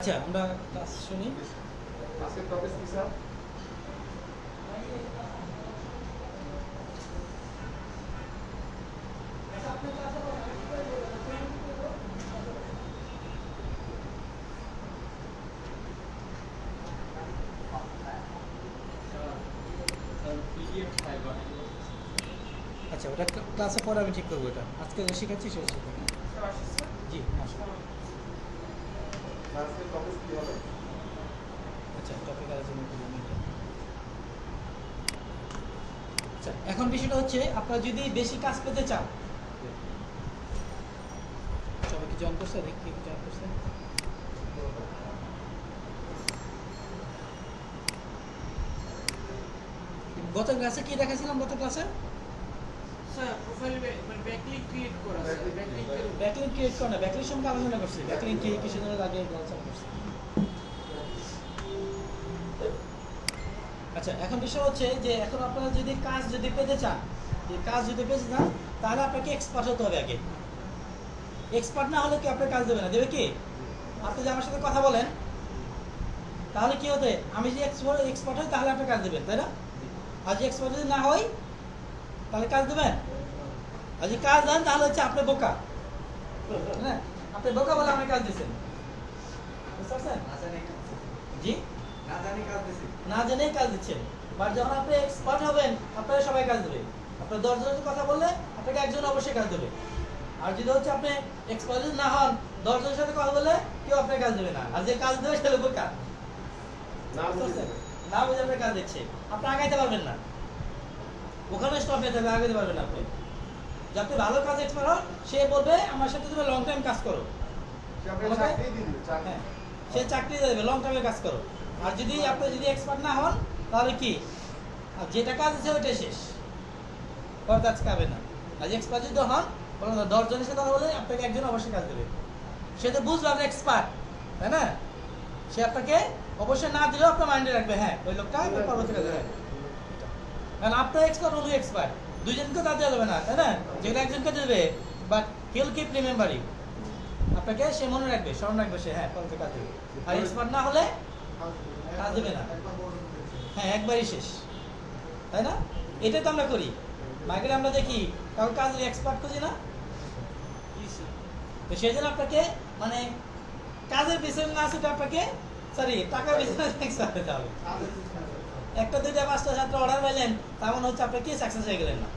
আচ্ছা আমরা ক্লাস শুনি। আজকের টপিক কি স্যার? আচ্ছা ওটা ক্লাসে পরে আমি ঠিক করবো। এটা আজকে যে শেখাচ্ছি সেটা শেখাবো। জি আসুন। আজকের টপিক কি হবে? আচ্ছা টপিক আলোচনা করবো আমি এটা। আচ্ছা এখন বিষয়টা হচ্ছে আপনারা যদি বেশি কাজ পেতে চান, সবাই কি জয়েন করছে? দেখি কি জয়েন করছে। গত ক্লাসে কি দেখাছিলাম? গত ক্লাসে স্যার প্রোফাইল মানে ব্যাকলিঙ্ক ক্রিয়েট করা স্যার ব্যাকলিঙ্ক ক্রিয়েট করা না, ব্যাকলিঙ্ক সম্পর্কে আলোচনা করছি। ব্যাকলিঙ্ক কি কিছু দিনের আগে আলোচনা করছি। আচ্ছা এখন বিষয় হচ্ছে যে এখন আপনারা যদি কাজ যদি পেতে চান, তাহলে আপনাকে এক্সপার্ট হতে হবে আগে। এক্সপার্ট না হলে কি আপনার কাজ দেবে না? দেবে কি? আপনি যে আমার সাথে কথা বলেন তাহলে কি হতে, আমি যে এক্সপার্ট হই তাহলে আপনার কাজ দেবেন, তাই না? আর যে এক্সপার্ট যদি না হই তাহলে কাজ দেবেন? আর যদি কাজ দেন তাহলে হচ্ছে আপনি বোকা। হ্যাঁ আপনি বোকা বলে আপনি কাজ দিচ্ছেন, বুঝতে পারছেন? জি না জেনেই কাজ দিচ্ছেন। বাট যখন আপনি এক্সপার্ট হবেন আপনারা সবাই কাজ দেবে। আপনার 10 জনের কথা বললে আপনাকে একজন অবশ্যই কাজ দেবে। আর যদি হচ্ছে আপনি এক্সপার্ট না হন, 10 জনের সাথে কথা বললে কেউ আপনার কাজ দেবে না। আর যে কাজ দেবে সে বোকা, না বুঝে আপনার কাজ দিচ্ছে, আপনি আগাইতে পারবেন না। ওখানে স্টপ হয়ে যাবে, আগাইতে পারবেন না আপনি। যাতে ভালো কাজ এক্সপার্ট হন সে বলবে আমার সাথে তুমি লং টাইম কাজ করো, হ্যাঁ সে চাকরি দেবে, লং টাইমে কাজ করো। আর যদি আপনি যদি এক্সপার্ট না হন তাহলে কি, আর যেটা কাজ আছে ওইটাই শেষ, পরে কাজ পাবে না। আর যে এক্সপার্ট যদি হন, 10 জনের সাথে কথা বলে আপনাকে একজন অবশ্যই কাজ দেবে। সে তো বুঝবে আপনি এক্সপার্ট, তাই না? সে আপনাকে অবশ্যই না দিলেও আপনার মাইন্ডে রাখবে, হ্যাঁ ওই লোকটা পরবর্তী কাজে রাখবে। কারণ আপনার এক্সপার্ট অন্য এক্সপার্ট দুইজনকে কাজ দেওয়া যাবে না, তাই না? যেটা একজনকে দেবে, বাট হিল কিপ রিমেম্বারিং, আপনাকে সে মনে রাখবে, স্মরণ রাখবে সে, হ্যাঁ পরবর্তী কাজ দেবে। আর এক্সপার্ট না হলে কাজ দেবে না, হ্যাঁ একবারই শেষ, তাই না? এটাই তো আমরা করি মার্কেটে। আমরা দেখি কারণ কাজ এক্সপার্ট খুঁজি না, তো সেই জন্য আপনাকে মানে কাজের পিছনে না ছুটে আপনাকে সরি টাকার পিছনে এক্সপার্ট হতে হবে। একটা দুইটা পাঁচটা সাতটা অর্ডার পাইলেন তার মানে হচ্ছে আপনি কি সাকসেস হয়ে গেলেন না।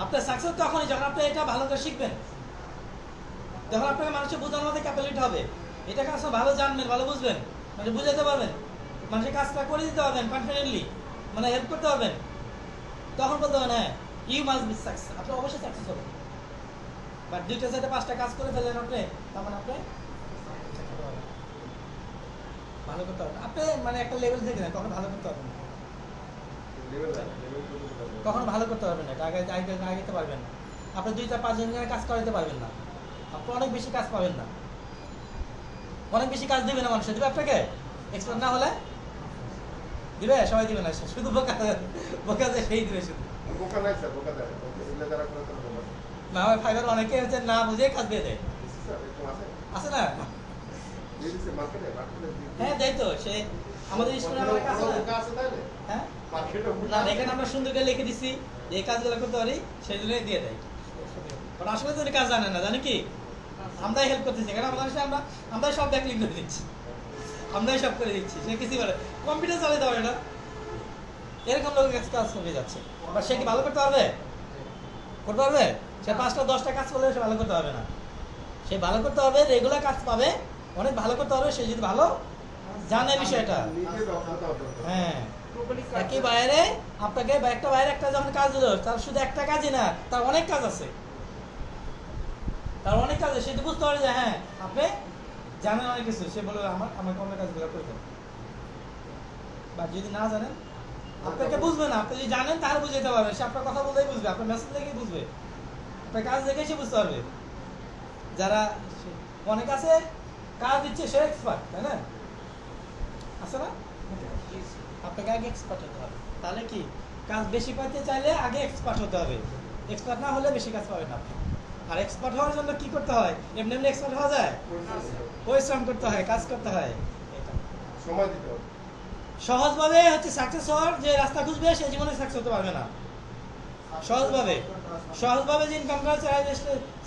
আপনার সাকসেস তখনই যখন আপনি এটা ভালো করে শিখবেন, যখন আপনাকে মানুষের বোঝানোর মধ্যে ক্যাপাবিলিটি হবে, এটা কাজ ভালো জানবেন, ভালো বুঝবেন, মানে বুঝাতে পারবেন, মানুষের কাজটা করে দিতে পারবেন কনফিডেন্টলি, মানে হেল্প করতে পারবেন, তখন বলতে পারেন হ্যাঁ ইউ মাস্ট বি সাকসেস, আপনি অবশ্যই সাকসেস হবেন। বাট দুইটা সাইডে পাঁচটা কাজ করে ফেললেন আপনি, তার মানে আপনি ভালো করতে পারবেন। আপনি মানে একটা লেভেল থেকে না, কখনো ভালো করতে পারবেন না, কখনো ভালো করতে পারবেন না, আগে আগাইতে পারবেন না। আপনি 2-5 জনের কাজ করাইতে পারবেন না, আপনি অনেক বেশি কাজ পাবেন না, অনেক বেশি কাজ দিবে না মানুষ, দিবে আপনাকে এক্সপার্ট না হলে দিবে, সবাই দিবে না, শুধু বোকা বোকা যে সেই দিবে, শুধু বোকা নাই স্যার, বোকা দেয় এগুলো যারা করে তারা বোকা না হয়। ফাইবার অনেকে হচ্ছে না বুঝে কাজ দিয়ে দেয়, স্যার এরকম আছে আছে না? দিয়ে দিচ্ছে মার্কেটে হ্যাঁ দেয় তো, সে আমাদের স্কুলে আমাদের কাজ বোকা আছে তাইলে হ্যাঁ মার্কেটে না, এখানে আমরা সুন্দর করে লিখে দিচ্ছি যে এই কাজগুলো করতে পারি, সেই জন্যই দিয়ে দেয়। কারণ আসলে তো কাজ জানে না, জানে কি আমরাই হেল্প করতেছি, কারণ আমরাই সব ব্যাক লিঙ্ক করে দিচ্ছি, আমরাই সব করে দিচ্ছি, সে কিছু বলে কম্পিউটার চালাতে পারে না, এরকম লোকের কাছে কাজ করে যাচ্ছে। আবার সে কি ভালো করতে পারবে? করতে পারবে? সে 5টা-10টা কাজ করলে সে ভালো করতে পারবে না। সে ভালো করতে হবে, রেগুলার কাজ পাবে, অনেক ভালো করতে হবে, সে যদি ভালো জানে বিষয়টা। নিজে দক্ষতা অর্জন করে। হ্যাঁ একই বাইরে আপনাকে একটা বাইরে একটা যখন কাজ দিল, তার শুধু একটা কাজই না, তার অনেক কাজ আছে, তার অনেক কাজ আছে, সে তো বুঝতে পারে যে হ্যাঁ আপনি জানেন অনেক কিছু, সে বলবে আমাকে অনেক কাজগুলো করতে হবে। বা যদি না জানেন আপনাকে বুঝবে না, আপনি যদি জানেন তাহলে বুঝে যেতে পারবেন, সে আপনার কথা বলতেই বুঝবে, আপনার মেসেজ দেখেই বুঝবে, আপনার কাজ দেখেই সে বুঝতে পারবে। যারা অনেক আছে কাজ দিচ্ছে সে এক্সপার্ট, তাই না? আছে না? আপনাকে আগে এক্সপার্ট হতে হবে, তাহলে কি কাজ বেশি পাইতে চাইলে আগে এক্সপার্ট হতে হবে, এক্সপার্ট না হলে বেশি কাজ পাবেন আপনি। আর এক্সপার্ট হওয়ার জন্য কি করতে হয়? এমনি এমনি এক্সপার্ট হওয়া যায়? পরিশ্রম করতে হয়, কাজ করতে হয়। এটা সময় দিতে হবে। সহজভাবে হচ্ছে সাকসেস হওয়ার যে রাস্তা খুঁজবে সে জীবনে সাকসেস হতে পারবে না। সহজভাবে যে ইনকাম করার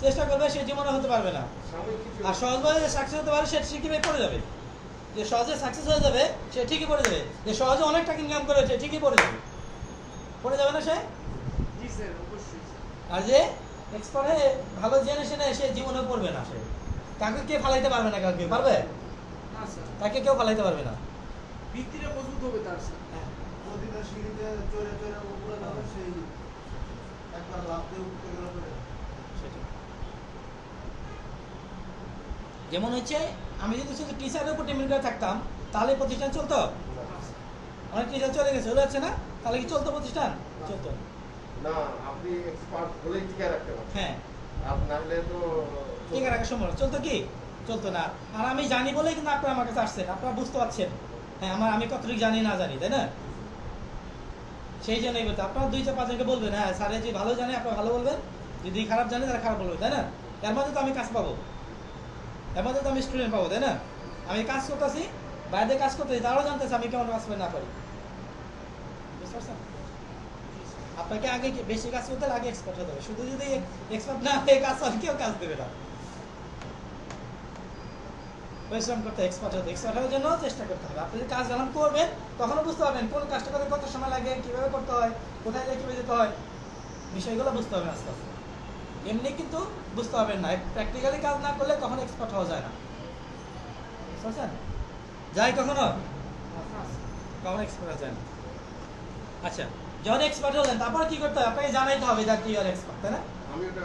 চেষ্টা করবে সে জীবনে হতে পারবে না। সাময়িক কিছু আর সহজভাবে যে সাকসেস হতে পারে সে ঠিকই পড়ে যাবে। যে সহজে সাকসেস হয়ে যাবে সে ঠিকই পড়ে যাবে। যে সহজে অনেক টাকা ইনকাম করে সে ঠিকই পড়ে যাবে। পড়ে যাবে না সে? জি স্যার, অবশ্যই স্যার। আর যে এক্সপার্ট হয়ে ভালো জেনে শুনে সে জীবনে পড়বে না। সে কাউকে কে ফালাইতে পারবে না। কাউকে পারবে? না স্যার, তাকে কেউ ফালাইতে পারবে না। ভিত্তিটা মজবুত হবে তার স্যার। প্রতিটা সিঁড়িতে চড়ে চড়ে উপরে যাবে, সেই একবার লাফ দিয়ে উঠতে গেলে পরে সেটাই। যেমন হচ্ছে আমি যদি শুধু টিচারের উপর ডিপেন্ড করে থাকতাম তাহলে প্রতিষ্ঠান চলতো? অনেক টিচার চলে গেছে, চলে যাচ্ছে না? তাহলে কি চলতো প্রতিষ্ঠান? চলতো না। না, আপনি এক্সপার্ট হলেই টিকে রাখতে পারবেন। হ্যাঁ, আর না হলে তো ঠিক রাখার সময় চলতো কি? চলতো না। আর আমি জানি বলেই কিন্তু আপনারা আমার কাছে আসছেন, আপনারা বুঝতে পারছেন। হ্যাঁ, আমি কতটুকু জানি না জানি, তাই না? সেই জন্যই বলতে আপনারা 2-4-5 জনকে বলবেন, হ্যাঁ স্যারে যে ভালো জানে আপনারা ভালো বলবেন, যদি খারাপ জানে তারা খারাপ বলবে, তাই না? এর মধ্যে তো আমি কাজ পাবো, এর মধ্যে তো আমি স্টুডেন্ট পাবো, তাই না? আমি কাজ করতেছি, বাইরে কাজ করতেছি, তারাও জানতেছে আমি কেমন কাজ করে না পারি। বুঝতে পারছেন? আপনাকে আগে বেশি কাজ করতে হলে আগে এক্সপার্ট হতে হবে। শুধু যদি এক্সপার্ট না হয়ে কাজ হয় কেউ কাজ দেবে না। পরিশ্রম করতে এক্সপার্ট হতে, এক্সপার্ট হওয়ার জন্য চেষ্টা করতে হবে। আপনি যদি কাজ যখন করবেন তখনও বুঝতে পারবেন কোন কাজটা করতে কত সময় লাগে, কিভাবে করতে হয়, কোথায় গিয়ে কিভাবে যেতে হয়, বিষয়গুলো বুঝতে হবে আস্তে আস্তে। এমনি কিন্তু বুঝতে পারবেন না। প্র্যাকটিক্যালি কাজ না করলে কখনো এক্সপার্ট হওয়া যায় না। বুঝতে যায় কখনো এক্সপার্ট হওয়া যায় না। আচ্ছা, যখন এক্সপার্ট হলেন তারপর কি করতে হবে? আপনাকে জানাইতে হবে যে ইউ আর এক্সপার্ট, তাই না? আমি ওটা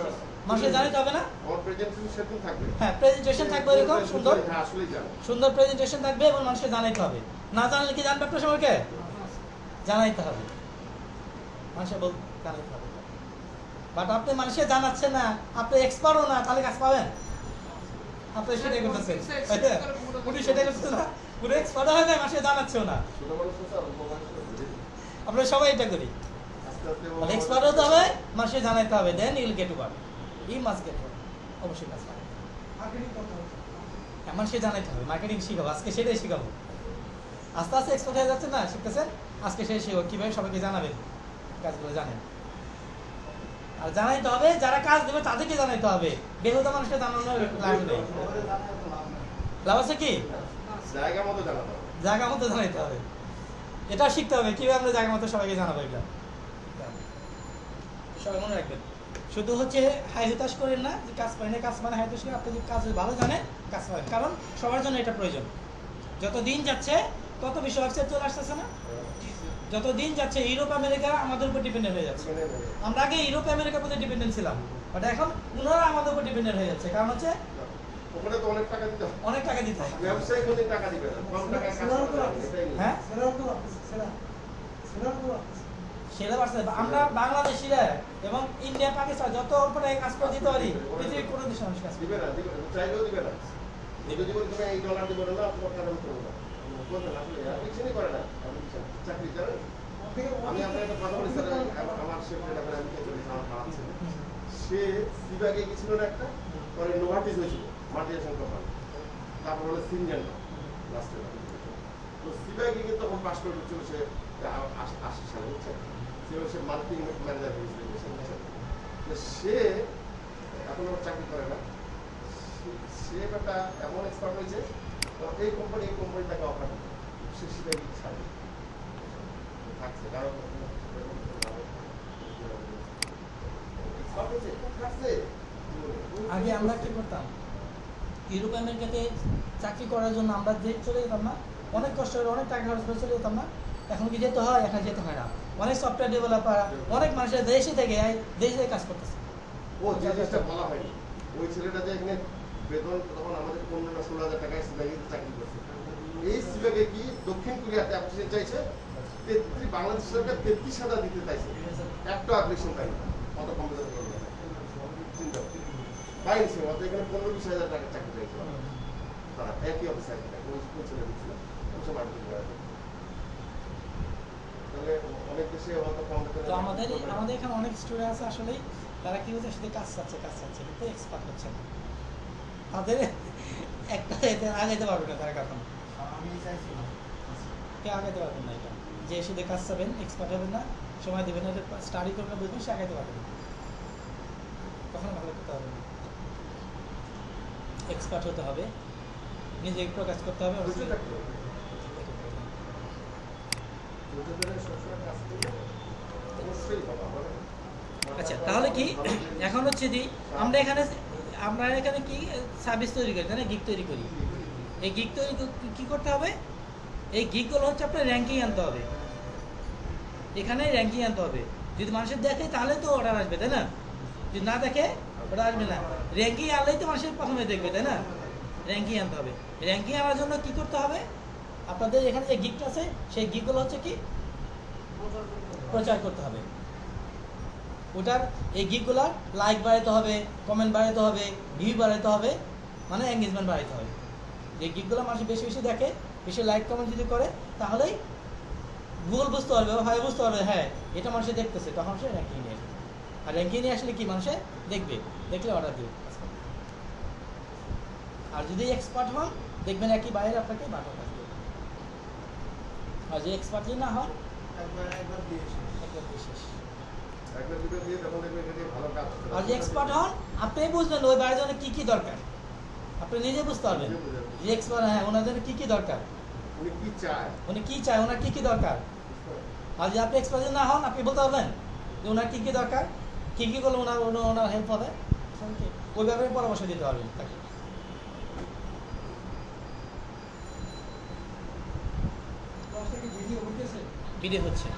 মানুষের জানাইতে হবে না? আমার প্রেজেন্টেশন সেরকম থাকবে। হ্যাঁ, প্রেজেন্টেশন থাকবে এরকম সুন্দর, হ্যাঁ, আসলেই জানো। সুন্দর প্রেজেন্টেশন থাকবে এবং মানুষকে জানাইতে হবে। না জানলে কি জানবে আপনার সময়কে? জানাইতে হবে, মানুষের জানাইতে হবে। বাট আপনি মানুষকে জানাচ্ছেন না, আপনি এক্সপার্টও না, তাহলে কাজ পাবেন? আপনি সেটাই করতেছেন, উনি সেটাই করতেছেন না, পুরো এক্সপার্টও হয় না, মানুষকে জানাচ্ছেও না। ছোট মানুষ তো স্যার, অল্প মানুষ তো বুঝে। আমরা সবাই এটা করি। আস্তে আস্তে তাহলে এক্সপার্ট হতে হবে, মানুষকে জানাইতে হবে, দেন ইউল গেট ওয়ার্ক। ই মাস্ট গেট ওয়ার্ক, অবশ্যই কাজ পাবে। মার্কেটিং করতে হবে। মানুষকে জানাইতে হবে, মার্কেটিং শিখাবো, আজকে সেটাই শিখাবো। আস্তে আস্তে এক্সপার্ট হয়ে যাচ্ছে না, শিখতেছেন, আজকে সেই শিখবো কীভাবে সবাইকে জানাবেন কাজগুলো জানেন। আর জানাইতে হবে, যারা কাজ দেবে তাদেরকে জানাইতে হবে, বেহুদা মানুষকে জানানোর লাভ নেই। সবাই জানায় তো লাভ নেই। লাভ আছে কি? জায়গা মতো জানাতে হবে। জায়গা মতো জানাইতে হবে, এটাও শিখতে হবে কিভাবে আমরা জায়গা মতো সবাইকে জানাবো। এটা সবাই মনে রাখবেন। শুধু হচ্ছে হাই হতাশ করেন না যে কাজ পাই না, কাজ মানে হাই হতাশ করে। আপনি যদি কাজ ভালো জানেন কাজ পাবেন, কারণ সবার জন্য এটা প্রয়োজন। যত দিন যাচ্ছে তত বিশ্ব ওয়েবসাইট চলে আসতেছে না? যত দিন যাচ্ছে ইউরোপ আমেরিকা আমাদের উপর ডিপেন্ডেন্ট হয়ে যাচ্ছে। আমরা আগে ইউরোপ আমেরিকার প্রতি ডিপেন্ডেন্ট ছিলাম, বাট এখন ওনারা আমাদের উপর ডিপেন্ডেন্ট হয়ে যাচ্ছে। কারণ হচ্ছে ওখানে তো অনেক টাকা দিতে হবে। অনেক টাকা দিতে হয়। ব্যবসায়ী কোনো টাকা দিবে না, কম টাকায় কাজ করতে হবে, এটাই নিয়ম। হ্যাঁ, সেরাও তো রাখতেছে, সেরাও তো রাখতেছে। সিলেবাস আমরা বাংলাদেশিরা এবং ইন্ডিয়া পাকিস্তান যত উপরে কাজ করে দিতে পারি, পৃথিবীর কোনো দেশে মানুষ কাজ করে। দিবে না, চাইলেও দিবে না। যদি বলি তুমি এই ডলার দিবে না, তোমার কারণ করবো না। বলবেন আসলে আপনি চিনি করে না, আপনি চাকরি জানেন। আমি আপনার একটা কথা বলি স্যার, আমার শেফের ব্যাপারে আমি চলি, আমার খারাপ ছিল। সে সিবাগে গেছিল না একটা, পরে নোভাটিস হয়েছিল, মাল্টিনেশনাল কোম্পানি। তারপর হলো সিনজেন্টা লাস্টে। তো সিবাগে কিন্তু তখন পাশ করে ঢুকছিল সে 80 সালে, বুঝছেন? সে মার্কেটিং ম্যানেজার হয়েছিল। সে এখন আমার চাকরি করে না। সে একটা এমন এক্সপার্ট হয়েছে, এই কোম্পানি তাকে অফার করে, সে সিবাগে ছাড়ে থাকছে, কারণ আগে আমরা কি করতাম, ইউরোপ আমেরিকাতে চাকরি করার জন্য আমরা যে চলে যেতাম না, অনেক কষ্ট করে অনেক টাকা খরচ করে চলে যেতাম না? এখন কি যেতে হয়? এখন যেতে হয় না। অনেক সফটওয়্যার ডেভেলপার অনেক মানুষের দেশে থেকে কাজ করতেছে। ও যে জিনিসটা বলা হয়নি, ওই ছেলেটা যে এখানে বেতন তখন আমাদের 15-16 হাজার টাকায় সিবাগে চাকরি করছে। এই সিবাগে কি দক্ষিণ কোরিয়াতে অ্যাপ্লিকেশন চাইছে, বাংলাদেশ সরকার 33,000 দিতে চাইছে, একটা অ্যাপ্লিকেশন পাইনি। কত কম বেতন করবে চিন্তা পাইনি সে, অত এখানে 15-20 হাজার টাকার চাকরি চাইছে তারা, একই অফিসার ওই ছেলে দিচ্ছিল। তাহলে অনেক দেশে হয়তো কম বেতনে। তো আমাদের এখানে অনেক স্টুডেন্ট আছে আসলে তারা কি হচ্ছে শুধু কাজ চাচ্ছে কিন্তু এক্সপার্ট হচ্ছে না, তাদের একটা এতে আগাইতে পারবে না তারা কখন, আমি চাইছিলাম কেউ আগাইতে পারবেন না। এটা যে শুধু কাজ চাবেন এক্সপার্ট হবেন না, সময় দেবেন না, স্টাডি করবেন না, বুঝবেন, সে আগাইতে পারবে না, কখনো ভালো করতে হবে না। এক্সপার্ট হতে হবে, নিজেকে প্রকাশ করতে হবে। বুঝতে থাকতে হবে। বুঝতে পেরে সবসময় কাজ করলে অবশ্যই বাবা বলে। আচ্ছা, তাহলে কি এখন হচ্ছে যে আমরা এখানে কি সার্ভিস তৈরি করি, তাই না, গিগ তৈরি করি। এই গিগ তৈরি কি করতে হবে, এই গিগগুলো হচ্ছে আপনার র্যাঙ্কিং আনতে হবে, এখানে র্যাঙ্কিং আনতে হবে। যদি মানুষের দেখে তাহলে তো অর্ডার আসবে, তাই না, যদি না দেখে অর্ডার আসবে না। র্যাঙ্কিং আনলেই তো মানুষের প্রথমে দেখবে, তাই না, র্যাঙ্কিং আনতে হবে। র্যাঙ্কিং আনার জন্য কি করতে হবে, আপনাদের এখানে যে গিগটা আছে সেই গিগগুলো হচ্ছে কি প্রচার করতে হবে। ওটার এই গিগগুলার লাইক বাড়াতে হবে, কমেন্ট বাড়াতে হবে, ভিউ বাড়াতে হবে, মানে এঙ্গেজমেন্ট বাড়াতে হবে। যে গিগগুলো মানুষ বেশি বেশি দেখে, বেশি লাইক কমেন্ট যদি করে, তাহলেই গুগল বুঝতে পারবে, ভাই বুঝতে পারবে, হ্যাঁ এটা মানুষে দেখতেছে, তখন সে র্যাঙ্কিং নিয়ে আসবে। আর র্যাঙ্কিং নিয়ে আসলে কি মানুষে দেখবে, দেখলে অর্ডার দেবে। আর যদি এক্সপার্ট হন দেখবেন একই বাইরে আপনাকে বারবার কাজ দেবে। আর যদি এক্সপার্ট যদি না হন একবার দিয়ে শেষ। একবার বিশেষ। একবার দুটো দিয়ে তখন দেখবেন এটা দিয়ে ভালো কাজ হচ্ছে। আর যে এক্সপার্ট হন আপনি বুঝলেন ওই বাইরের জন্য কি কি দরকার, আপনি নিজে বুঝতে পারবেন। যে এক্সপার্ট, হ্যাঁ ওনার জন্য কি কি দরকার, উনি কি চায়? উনি কি চায়, ওনার কি কি দরকার। আর যদি আপনি এক্সপার্ট না হন আপনি বলতে পারবেন যে ওনার কি কি দরকার, কি কি করলে ওনার হেল্প হবে, ওই ব্যাপারে পরামর্শ দিতে পারবেন তাকে। ভিডিও হচ্ছে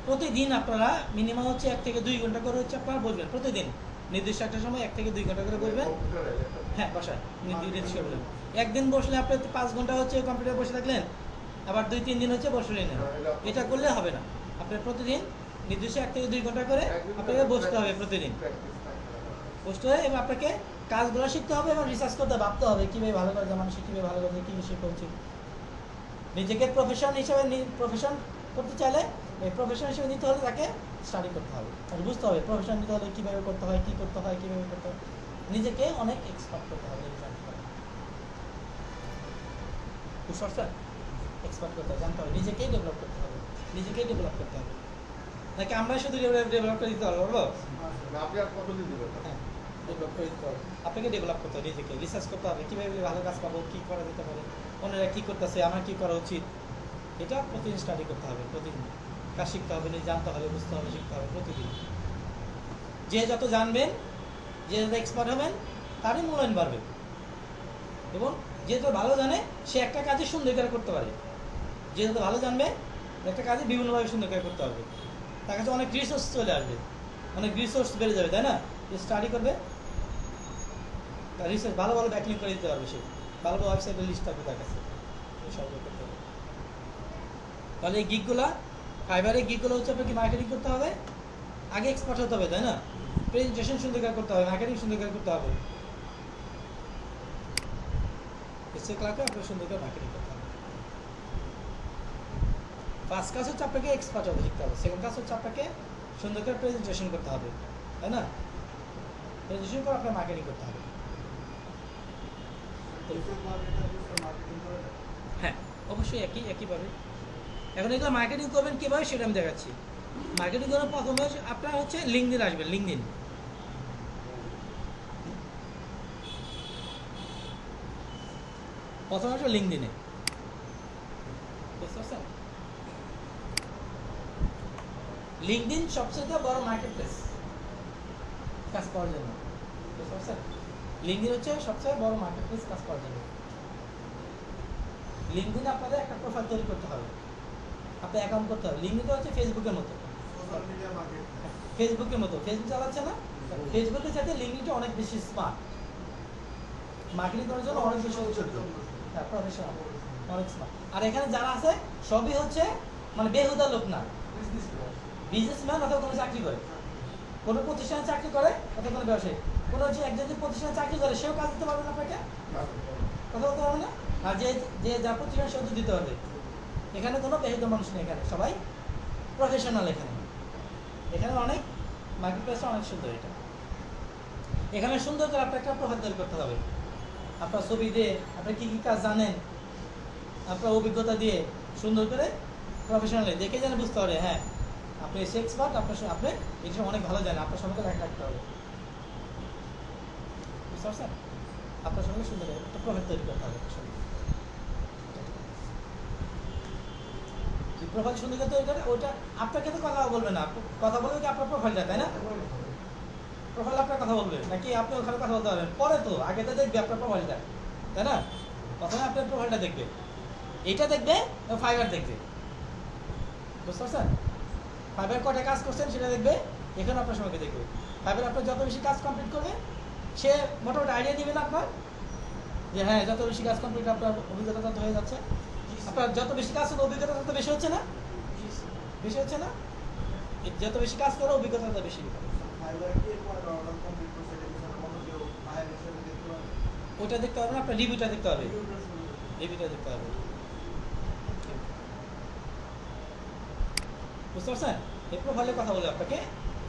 প্রতিদিন, আপনারা মিনিমাম হচ্ছে 1 থেকে 2 ঘন্টা করে হচ্ছে আপনারা বলবেন প্রতিদিন, নির্দিষ্ট একটা সময় 1 থেকে 2 ঘন্টা করে বলবেন। হ্যাঁ বাসায় নির্দিষ্ট করে বলবেন। একদিন বসলে আপনি 5 ঘন্টা হচ্ছে কম্পিউটারে বসে থাকলেন, আবার 2-3 দিন হচ্ছে বসলেন না, এটা করলে হবে না। আপনি প্রতিদিন নির্দিষ্ট 1 থেকে 2 ঘন্টা করে আপনাকে বসতে হবে, প্রতিদিন বসতে হবে এবং আপনাকে কাজগুলো শিখতে হবে এবং রিসার্চ করতে ভাবতে হবে কীভাবে ভালো করে মানুষ কীভাবে ভালো করে কী শেখা উচিত। নিজেকে প্রফেশন হিসেবে প্রফেশন করতে চাইলে এই প্রফেশন হিসেবে নিতে হলে তাকে স্টাডি করতে হবে, তাকে বুঝতে হবে প্রফেশন নিতে হলে কীভাবে করতে হয়, কী করতে হয়, কীভাবে করতে হয়। নিজেকে অনেক এক্সপার্ট করতে হবে, এক্সপার্ট করতে হবে, জানতে হবে, নিজেকেই ডেভেলপ করতে হবে, নিজেকেই ডেভেলপ করতে হবে। নাকি আমরা শুধু ডেভেলপ করে দিতে পারবো? আপনি আর কতদিন দিবেন? হ্যাঁ, ডেভেলপ করে দিতে হবে। আপনাকে ডেভেলপ করতে হবে, নিজেকে রিসার্চ করতে হবে, কীভাবে ভালো কাজ পাবো, কী করা যেতে পারে, অন্যরা কী করতেছে, আমার কী করা উচিত, এটা প্রতিদিন স্টাডি করতে হবে, প্রতিদিন কাজ শিখতে হবে, নিজে জানতে হবে, বুঝতে হবে, শিখতে হবে প্রতিদিন। যে যত জানবেন, যে যত এক্সপার্ট হবেন, তারই মূল্যায়ন বাড়বে। এবং যে যত ভালো জানে সে একটা কাজে সুন্দর করে করতে পারে। যে যত ভালো জানবে একটা কাজে বিভিন্নভাবে সুন্দর করে করতে পারবে, তার কাছে অনেক রিসোর্স চলে আসবে, অনেক রিসোর্স বেড়ে যাবে, তাই না? যে স্টাডি করবে তার রিসোর্স ভালো ভালো ব্যাকলিং করে দিতে পারবে, সে ভালো ভালো ওয়েবসাইটের লিস্ট থাকবে তার কাছে, সব করতে হবে। তাহলে এই গিগগুলা, ফাইবারের গিগগুলো হচ্ছে আপনাকে মার্কেটিং করতে হবে, আগে এক্সপার্ট হতে হবে, তাই না? প্রেজেন্টেশন সুন্দর করে করতে হবে, মার্কেটিং সুন্দর করে করতে হবে, এসে ক্লাকে আপনাকে সুন্দর করে মার্কেটিং করতে হবে। ফার্স্ট কাজ হচ্ছে আপনাকে এক্সপার্ট হতে শিখতে হবে, সেকেন্ড কাজ হচ্ছে আপনাকে সুন্দর করে প্রেজেন্টেশন করতে হবে, তাই না? প্রেজেন্টেশন করে আপনার মার্কেটিং করতে হবে। হ্যাঁ অবশ্যই একইভাবে। এখন এগুলো মার্কেটিং করবেন কীভাবে সেটা আমি দেখাচ্ছি। মার্কেটিং করার প্রথমে আপনার হচ্ছে লিঙ্কডিন আসবেন, লিঙ্কডিন। প্রথমে আসবে লিঙ্কডিনে, বুঝতে পারছেন? লিঙ্কডিন সবচেয়ে বড় মার্কেট প্লেস কাজ করার জন্য, বুঝতে পারছেন? লিঙ্কডিন হচ্ছে সবচেয়ে বড় মার্কেট প্লেস কাজ করার জন্য। লিঙ্কডিন আপনাদের একটা প্রোফাইল তৈরি করতে হবে, আপনার অ্যাকাউন্ট করতে হবে। লিঙ্কডিন হচ্ছে ফেসবুকের মতো, ফেসবুকের মতো। ফেসবুক চালাচ্ছে না, ফেসবুকের সাথে লিঙ্কডিনটা অনেক বেশি স্মার্ট, মার্কেটিং করার জন্য অনেক বেশি প্রফেশনাল, অনেক স্মার্ট। আর এখানে যারা আছে সবই হচ্ছে মানে বেহুদা লোক না, বিজনেসম্যান অথবা কোনো চাকরি করে, কোনো প্রতিষ্ঠানে চাকরি করে অথবা কোনো ব্যবসায়ী। কোনো হচ্ছে একজন যদি প্রতিষ্ঠানে চাকরি করে সেও কাজ দিতে পারবে না আপনাকে, কথা বলতে পারবে না। আর যে যা প্রতিষ্ঠান সেও তো দিতে পারবে। এখানে কোনো বেহুদা মানুষ নেই, এখানে সবাই প্রফেশনাল। এখানে এখানে অনেক মার্কেট প্লেসটা অনেক সুন্দর এটা। এখানে সুন্দর করে আপনার একটা প্রোফাইল তৈরি করতে হবে, আপনার ছবি দিয়ে, আপনি কী কী কাজ জানেন, আপনার অভিজ্ঞতা দিয়ে সুন্দর করে প্রফেশনালি দেখে যেন বুঝতে পারে হ্যাঁ আপনি এসে এক্সপার্ট, আপনি এটা অনেক ভালো জানেন, আপনার সঙ্গে রাখতে হবে, বুঝতে পারছেন? আপনার সঙ্গে সুন্দর একটা প্রোফাইল তৈরি করতে হবে। প্রোফাইল সুন্দর করে তৈরি করে ওইটা আপনাকে তো কথা বলবে না, কথা বলবে কি আপনার প্রোফাইলটা, তাই না? প্রোফাইল আপনার কথা বলবে নাকি আপনি ওখানে কথা বলতে পারবেন পরে? তো আগে তো দেখবে আপনার প্রোফাইলটা, তাই না? প্রথমে আপনার প্রোফাইলটা দেখবে, এইটা দেখবে, ফাইবার দেখবে, বুঝতে পারছেন? ফাইবার কটা কাজ করছেন সেটা দেখবে, এখানে আপনার সময়কে দেখবে। ফাইবার আপনার যত বেশি কাজ কমপ্লিট করবে সে মোটামুটি আইডিয়া দিবে না আপনার যে হ্যাঁ যত বেশি কাজ কমপ্লিট আপনার অভিজ্ঞতা তত হয়ে যাচ্ছে। আপনার যত বেশি কাজ করবে অভিজ্ঞতা তত বেশি হচ্ছে না? বেশি হচ্ছে না? যত বেশি কাজ করো অভিজ্ঞতা তত বেশি হবে। ওইটা দেখতে হবে না, আপনার রিভিউটা দেখতে হবে, রিভিউটা দেখতে হবে, বুঝতে পারছেন? এই প্রোফাইলের কথা বলবে আপনাকে,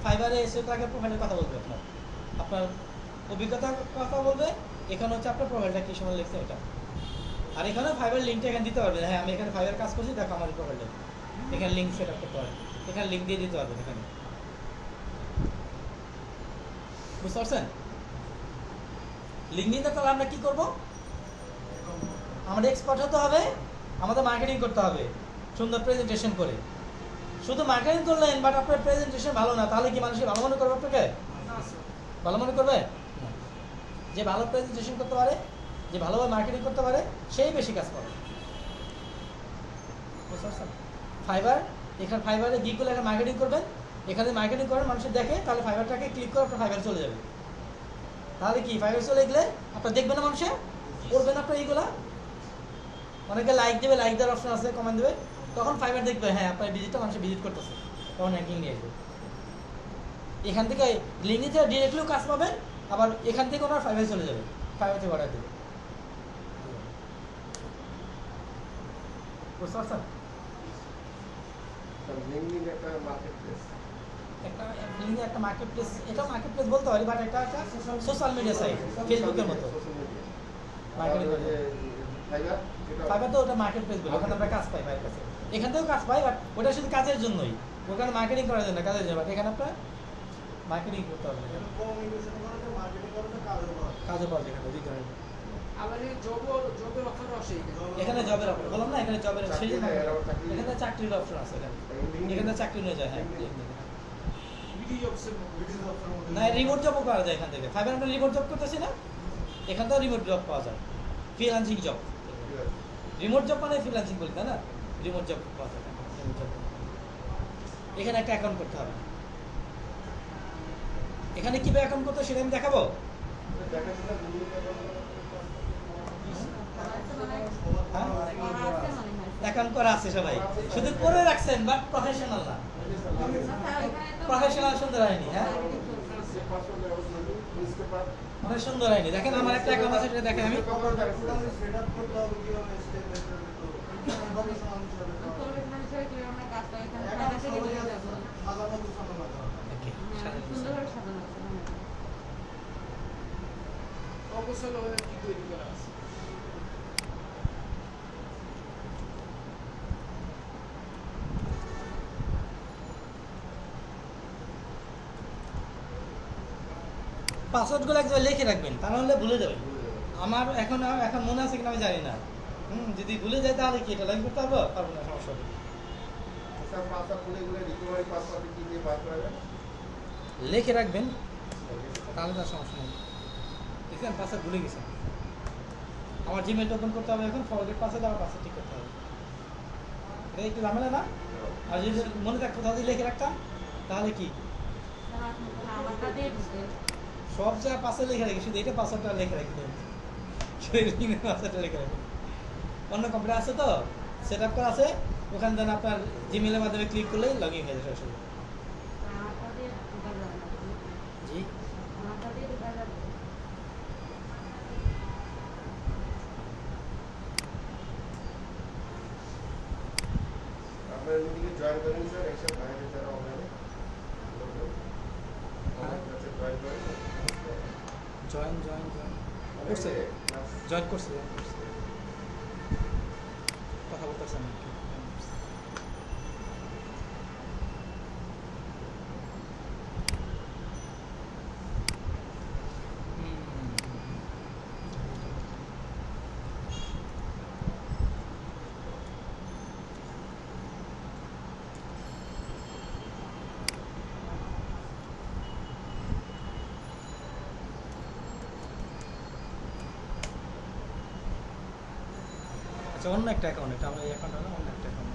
ফাইবারে এসে তাকে প্রোফাইলের কথা বলবে, আপনার অভিজ্ঞতার কথা বলবে। এখানে হচ্ছে আপনার প্রোফাইলটা কী সময় লিখছে এটা, আর এখানে ফাইবার লিঙ্কটা এখানে দিতে পারবেন, হ্যাঁ আমি এখানে ফাইবার কাজ করছি দেখো আমার প্রোফাইলটা, এখানে লিঙ্ক সেট আপ করতে পারবেন, এখানে লিঙ্ক দিয়ে দিতে পারবেন এখানে, বুঝতে পারছেন? লিঙ্ক দিতে তাহলে আমরা কী করবো? আমাদের এক্সপার্ট হতে হবে, আমাদের মার্কেটিং করতে হবে সুন্দর প্রেজেন্টেশন করে। শুধু মার্কেটিং করলেন বাট আপনার প্রেজেন্টেশন ভালো না, তাহলে কি মানুষকে ভালো মনে করবে? আপনাকে ভালো মনে করবে? যে ভালো প্রেজেন্টেশন করতে পারে, যে ভালোভাবে মার্কেটিং করতে পারে সেই বেশি কাজ করে, বুঝতে পারছেন? ফাইবার, এখানে ফাইবারে গিয়ে একটা মার্কেটিং করবেন, এখানে মার্কেটিং করেন মানুষের দেখে, তাহলে ফাইবারটাকে ক্লিক করে আপনার ফাইবার চলে যাবে। তাহলে কি ফাইবার চলে গেলে আপনার দেখবে না মানুষে, করবেন আপনার এইগুলা, অনেকে লাইক দেবে, লাইক দেওয়ার অপশন আছে, কমেন্ট দেবে, তখন ফাইবার দেখবে হ্যাঁ আপনার ভিজিটটা মানুষ ভিজিট করতেছে, তখন র্যাঙ্কিং নিয়ে আসবে। এখান থেকে লিঙ্ক থেকে ডিরেক্টলিও কাজ পাবেন, আবার এখান থেকে ওনার ফাইবার চলে যাবে, ফাইবার থেকে অর্ডার দেবে, বুঝতে পারছেন? একটা মার্কেট প্লেস, একটা লিঙ্কে একটা মার্কেট প্লেস, এটা মার্কেট প্লেস বলতে পারি বাট এটা একটা সোশ্যাল মিডিয়া সাইট, ফেসবুকের মতো। মার্কেটিং করে ফাইবার তো ওটা মার্কেট প্লেস বলে, ওখানে আমরা কাজ পাই ভাইয়ের কাছে, এখান থেকেও কাজ পাই বাট ওটা শুধু কাজের জন্যই, ওখানে মার্কেটিং করার জন্য, কাজের জন্য, বাট এখানে আপনার মার্কেটিং করতে হবে, কাজও পাওয়া যায় এখানে। আবার এই জবের অফারও আসে এখানে জবের অফার বললাম না, এখানে জবের এখানে চাকরির অপশন আছে, এখানে চাকরি নিয়ে যায়, হ্যাঁ না রিমোট জবও করা যায় এখান থেকে। ফাইবার আমরা রিমোট জব করতেছি না, এখান থেকেও রিমোট জব পাওয়া যায়, ফ্রিল্যান্সিং জব। রিমোট জব মানে ফ্রিল্যান্সিং বলি, তাই না? রিমোট জব পাওয়া যায়, রিমোট জব। এখানে একটা অ্যাকাউন্ট করতে হবে, এখানে কীভাবে অ্যাকাউন্ট করতে সেটা আমি দেখাবো। অ্যাকাউন্ট করা আছে সবাই, শুধু করে রাখছেন বাট প্রফেশনাল না, প্রফেশনাল সুন্দর হয়নি। হ্যাঁ অনেক সুন্দর হয়নি, দেখেন আমার একটা অ্যাকাউন্ট আছে সেটা দেখেন আমি অবশ্যই কি তৈরি করা আছে। পাসওয়ার্ডগুলো এক জায়গায় লিখে রাখবেন, তা নাহলে ভুলে যাবেন। আমার এখন মনে আছে কিনা আমি জানি না, যদি ভুলে যায় তাহলে কি এটা লাইক করতে পারবো না, সমস্যা হবে। লিখে রাখবেন তাহলে তার সমস্যা নেই। দেখছেন পাসওয়ার্ড ভুলে গেছেন, আমার জিমেলটা ওপেন করতে হবে এখন, ফরগেট পাসওয়ার্ড, আমার পাসওয়ার্ড ঠিক করতে হবে, এটা একটু ঝামেলা না? আর যদি মনে থাকতো তাহলে লিখে রাখতাম, তাহলে কি সব যা পাসওয়ার্ড লিখে রাখি, শুধু এটা পাসওয়ার্ডটা লিখে রাখি, পাসওয়ার্ডটা লিখে রাখি। অন্য কম্পিউটার আছে তো সেট আপ করা আছে, ওখানে দেন আপনার জিমেলের মাধ্যমে ক্লিক করলেই লগ ইন হয়ে যাবে সরাসরি। জি আপনার মিটিংয়ে জয়েন করেন স্যার, একসাথে বাইরে যারা অনলাইনে জয়েন করছে জয়েন করছে কথা বলতেছে না আচ্ছা অন্য একটা অ্যাকাউন্ট, এটা আমরা এই অ্যাকাউন্ট হলো অন্য একটা অ্যাকাউন্ট,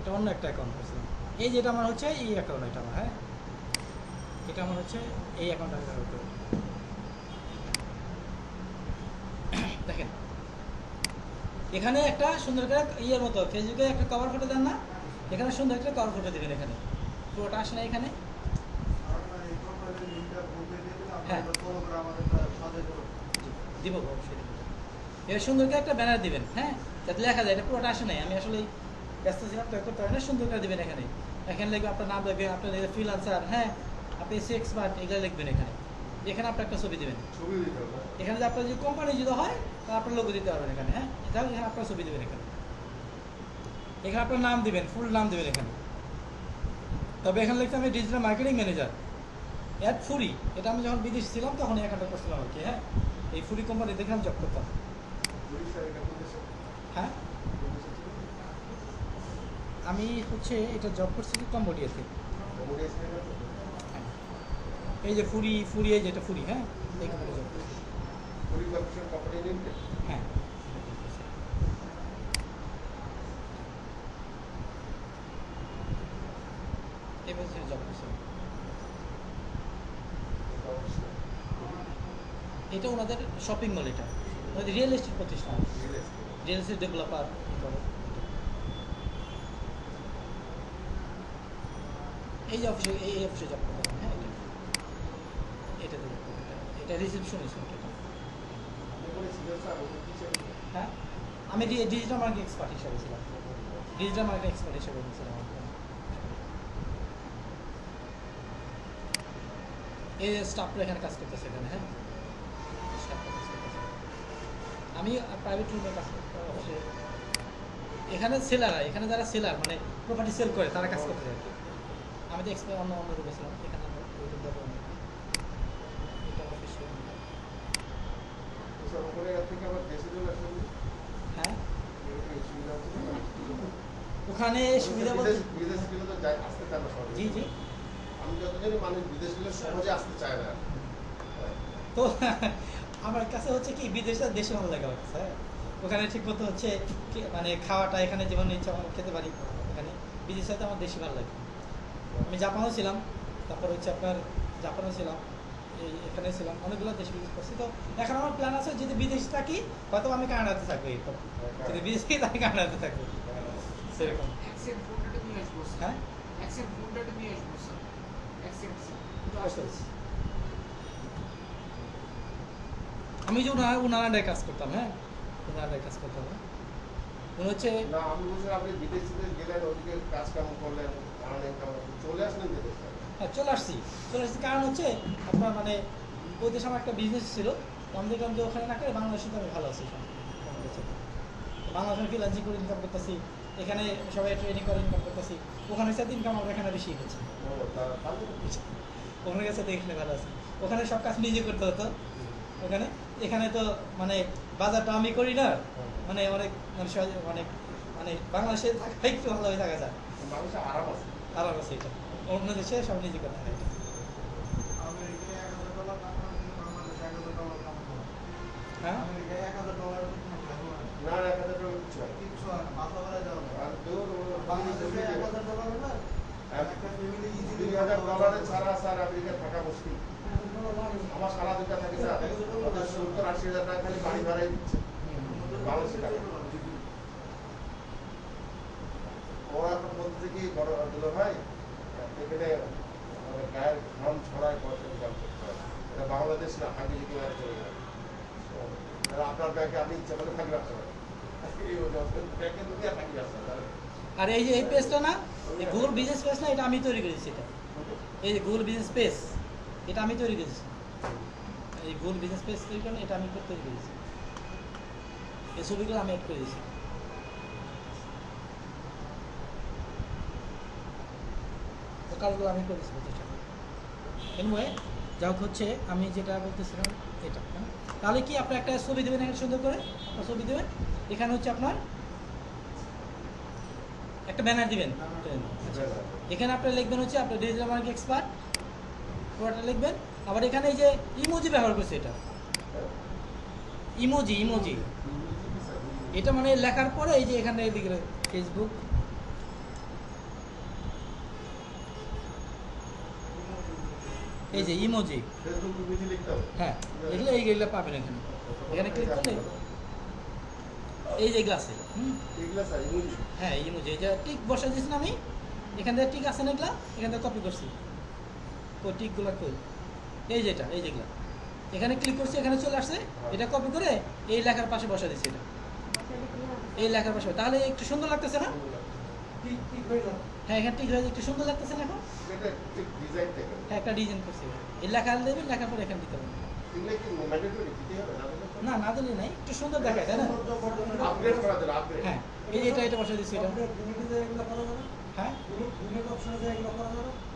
এটা অন্য একটা অ্যাকাউন্ট করছিলাম। এই যেটা আমার হচ্ছে এই অ্যাকাউন্ট, এটা আমার, হ্যাঁ এটা আমার হচ্ছে এই অ্যাকাউন্ট আমি ব্যবহার করি। দেখেন এখানে একটা সুন্দর করে ইয়ের মতো ফেসবুকে একটা কভার ফটো দেন না, এখানে সুন্দর একটা কভার ফটো দেবেন। এখানে পুরোটা আসে না এখানে, হ্যাঁ দিব অবশ্যই দিব। এবার সুন্দর করে একটা ব্যানার দিবেন, হ্যাঁ যাতে লেখা যায়। এটা পুরোটা আসে নাই, আমি আসলে ব্যস্ত ছিলাম তো করতে পারি না। সুন্দর করে দেবেন এখানে, এখানে লিখবে আপনার নাম, লিখবে আপনার ফ্রিল্যান্সার, হ্যাঁ আপনি এসি এক্সপার্ট, এগুলো লিখবেন এখানে। এখানে আপনার একটা ছবি দেবেন, এখানে যে আপনার যদি কোম্পানি যদি হয় তাহলে আপনার লোগো দিতে পারবেন এখানে, হ্যাঁ তাহলে এখানে আপনার ছবি দেবেন এখানে। এখানে আপনার নাম দিবেন, ফুল নাম দেবেন এখানে। তবে এখানে লিখতে আমি ডিজিটাল মার্কেটিং ম্যানেজার অ্যাট ফুরি। এটা আমি যখন বিদেশ ছিলাম তখন এই অ্যাকাউন্টটা করছিলাম আর কি, হ্যাঁ এই ফুরি কোম্পানি দেখে আমি জব করতাম। হ্যাঁ আমি হচ্ছে এটা জব করছি কম্বোডিয়াতে। এই যে ফুরি এই যেটা ফুরি, হ্যাঁ এই কোম্পানি জব করছি। হ্যাঁ এবার জব করছি। এটা ওনাদের শপিং মল, এটা ওনাদের রিয়েল এস্টেট প্রতিষ্ঠান, রিয়েল এস্টেট ডেভেলপার। এই যে অফিসে এই অফিসে জব করতে, হ্যাঁ এটা এটা রিসেপশনিস্ট। হ্যাঁ আমি ডিজিটাল মার্কেটিং এক্সপার্ট হিসাবে ছিলাম, ডিজিটাল মার্কেটিং এক্সপার্ট হিসাবে ছিলাম। এই স্টাফরা এখানে কাজ করতেছে এখানে, হ্যাঁ আমি প্রাইভেট রুমে কাজ করতে অবশ্যই। এখানে সেলাররা, এখানে যারা সেলার মানে প্রপার্টি সেল করে তারা কাজ করতে যায়। আমি তো এক্সপার্ট অন্য রুমে ছিলাম, এখানে হ্যাঁ ওখানে সুবিধা বলতে জি জি আমি যত জানি মানুষ বিদেশ গেলে সহজে আসতে চায় না। তো আমার কাছে হচ্ছে কি বিদেশটা দেশে ভালো লাগে আমার কাছে, হ্যাঁ ওখানে ঠিক মতো হচ্ছে মানে খাওয়াটা এখানে যেমন ইচ্ছা খেতে পারি, ওখানে বিদেশে তো আমার দেশে ভালো লাগে। আমি জাপানও ছিলাম, তারপর হচ্ছে আপনার জাপানও ছিলাম, এই এখানে ছিলাম, অনেকগুলো দেশে বিদেশ করছি। তো এখন আমার প্ল্যান আছে যদি বিদেশে থাকি হয়তো আমি কানাডাতে থাকবো, এরপর যদি বিদেশে থাকি কানাডাতে থাকবো সেরকম। হ্যাঁ আমি যে উনারান্ডায় কাজ করতাম, হ্যাঁ উনারান্ডায় কাজ করতাম, উনি হচ্ছে না আমি বলছি আপনি বিদেশে গেলেন, ওদিকে কাজ কাম করলেন, চলে আসলেন বিদেশে। হ্যাঁ চলে আসছি কারণ হচ্ছে আপনার মানে ওই দেশে আমার একটা বিজনেস ছিল, আমি দেখলাম যে ওখানে না করে বাংলাদেশে তো আমি ভালো আছি, বাংলাদেশে ফ্রিল্যান্সিং করে ইনকাম করতেছি, এখানে সবাই ট্রেনিং করে ইনকাম করতেছি, ওখানে সাথে ইনকাম আমার এখানে বেশি হচ্ছে, ওখানে গেছে তো এখানে ভালো আছে। ওখানে সব কাজ নিজে করতে হতো ওখানে, এখানে তো মানে বাজারটা আমি করি না, মানে অনেক মানে অনেক মানে বাংলাদেশে থাকা একটু ভালোভাবে থাকা যায়, আরাম আছে। এটা অন্য দেশে সব নিজে করতে হয়। হ্যাঁ না 1000 টাকা কিছু হয় কিছু হয় না, মাথা ধরে যাওয়া আর বাংলাদেশে $1000 হলে একটা ফ্যামিলি ইজিলি $2000 ছাড়া স্যার আমেরিকা থাকা মুশকিল। আমার সারা দুটা থাকে স্যার 70-80 হাজার টাকা খালি বাড়ি ভাড়াই দিচ্ছে বাংলাদেশে টাকা। ওরা এখন বলতে কি বড় দুলো ভাই এখানে গায়ের ঘাম ছড়ায় পয়সা ইনকাম করতে হয়, এটা বাংলাদেশ না, আগে যদি চলে যায় আপনার ব্যাংকে আপনি ইচ্ছা করে থাকি রাখতে পারেন, ব্যাংকে যদি থাকি রাখতে পারেন। আর এই যে এই পেজটা না, এই গুগল বিজনেস পেজ না, এটা আমি তৈরি করেছি। এটা এই যে গুগল বিজনেস পেজ, এটা আমি তৈরি করেছি, এই ভুল বিজনেস পেজ তৈরি করেন, এটা আমি তৈরি করেছি, এই ছবিগুলো আমি অ্যাড করে দিয়েছি। কাজগুলো আমি করেছি প্রতিষ্ঠা। এনিওয়ে যা হোক হচ্ছে আমি যেটা বলতেছিলাম এটা, হ্যাঁ? তাহলে কি আপনি একটা ছবি দেবেন এখানে সুন্দর করে, একটা ছবি দেবেন, এখানে হচ্ছে আপনার একটা ব্যানার দিবেন, এখানে আপনি লিখবেন হচ্ছে আপনার ডিজিটাল মার্কেটিং এক্সপার্ট, পুরোটা লিখবেন। আবার এখানে এই যে ইমোজি ব্যবহার করছে, এটা ইমোজি, ইমোজি এটা মানে লেখার পরে এই যে এখানে লিখে ফেসবুক, এই যে ইমোজি, ফেসবুক ইমেজে লিখতে হবে। হ্যাঁ এগুলো এইগুলো পাবেন এখানে, এখানে ক্লিক করলে এই যে গ্লাসে এগুলা স্যার ইমেজ হ্যাঁ ইমোজি, এই যে টিক বসাই দিয়েছি না আমি, এখান থেকে টিক আছে না এগুলা, এখান থেকে কপি করছি, তো টিকগুলো কই এই যেটা, এই যেগুলা এখানে ক্লিক করছি, এখানে চলে আসছে, এটা কপি করে এই লেখার পাশে বসা দিচ্ছি, এটা এই লেখার পাশে, তাহলে একটু সুন্দর লাগতেছে না? হ্যাঁ এখানে টিক হয়ে একটু সুন্দর লাগতেছে না এখন? এটা ঠিক ডিজাইন থেকে হ্যাঁ একটা ডিজাইন করছি, এই লেখা দেবেন, লেখার পরে এখানে দিতে হবে। এগুলা কি ম্যান্ডেটরি দিতে হবে না? না না দিলে নাই, একটু সুন্দর দেখায় তাই না? আপগ্রেড করা যাবে, আপগ্রেড। হ্যাঁ এই যে এটা বসে দিচ্ছি, এটা হ্যাঁ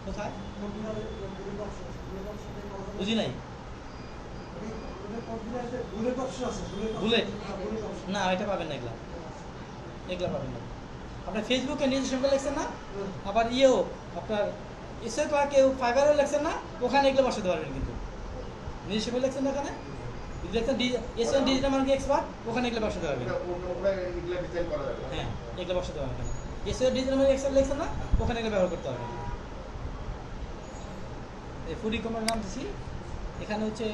কোথায় বুঝি নাই, বুলেট না এটা পাবেন না, এগুলা এগুলা পাবেন না। আপনার ফেসবুকে নিজের সঙ্গে লেখছেন না, আবার ইয়েও আপনার এসে তো কেউ ফাইবারও লেখছেন না, ওখানে এগুলো বসাতে পারবেন, কিন্তু নিজের সঙ্গে লেখছেন না ওখানে লেখছেন এসএন ডিজিটাল মার্কেটিং এক্সপার্ট, ওখানে এগুলো বসাতে পারবেন। ওটা এগুলা ডিজাইন করা যাবে। হ্যাঁ এগুলো বসাতে পারবেন এখানে, এসএন ডিজিটাল মার্কেটিং এক্সপার্ট লেখছেন না, ওখানে এগুলো ব্যবহার করতে হবে। এই ফুড ই-কমার্স নাম দিচ্ছি, এখানে হচ্ছে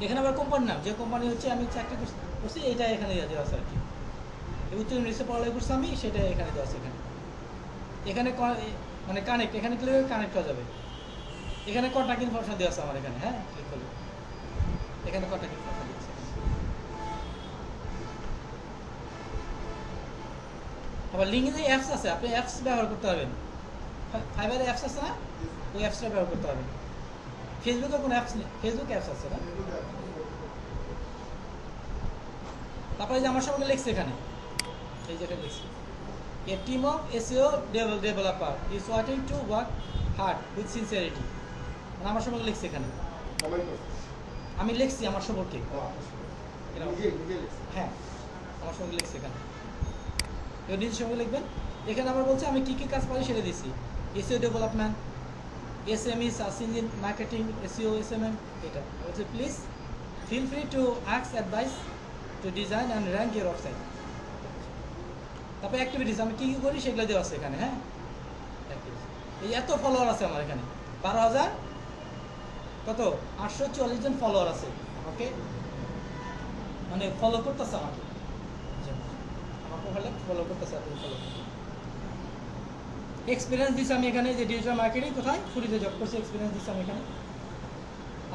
এখানে আবার কোম্পানির নাম, যে কোম্পানি হচ্ছে আমি চাকরি করছি এইটা এখানে দেওয়া আছে আর কি, উচ্চ ইউনিভার্সিটি পড়ালেখা করছি আমি, সেটা এখানে দেওয়া আছে। এখানে এখানে মানে কানেক্ট, এখানে ক্লিক করে কানেক্ট হয়ে যাবে, এখানে কন্ট্যাক্ট ইনফরমেশন দেওয়া আছে আমার এখানে, হ্যাঁ ক্লিক করলে এখানে কন্ট্যাক্ট ইনফরমেশন দেওয়া আছে। আবার লিঙ্কে যে অ্যাপস আছে, আপনি অ্যাপস ব্যবহার করতে পারবেন, ফাইবারে অ্যাপস আছে না, ওই অ্যাপসটা ব্যবহার করতে পারবেন। ফেসবুকে কোনো অ্যাপস নেই, ফেসবুক অ্যাপস আছে না। তারপরে যে আমার সঙ্গে লিখছে এখানে, এই যেটা লিখছি, a team of SEO developer is working to work hard with sincerity, মানে আমার সম্পর্কে লিখছে এখানে, কমেন্ট করতে। আমি লিখছি আমার সম্পর্কে, নিজে নিজে লিখছি। হ্যাঁ আমার সঙ্গে লিখছে এখানে, এবার নিজের সঙ্গে লিখবেন। এখানে আবার বলছে আমি কী কী কাজ পারি সেটা দিচ্ছি, SEO development, SME, search engine marketing, SEO, SMM, এটা বলছে please feel free to ask advice to design and rank your website. তারপরে অ্যাক্টিভিটিস আমি কী কী করি সেগুলো দেওয়া আছে এখানে, হ্যাঁ এই এত ফলোয়ার আছে আমার এখানে, 12,000 কত 844 জন ফলোয়ার আছে আমাকে, মানে ফলো করতেছে আমাকে, আমার প্রোফাইলে ফলো করতেছে, আপনি ফলো এক্সপিরিয়েন্স দিচ্ছি আমি এখানে, যে ডিজিটাল মার্কেটিং কোথায় ফুরিতে জব করছি, এক্সপিরিয়েন্স দিচ্ছি আমি এখানে।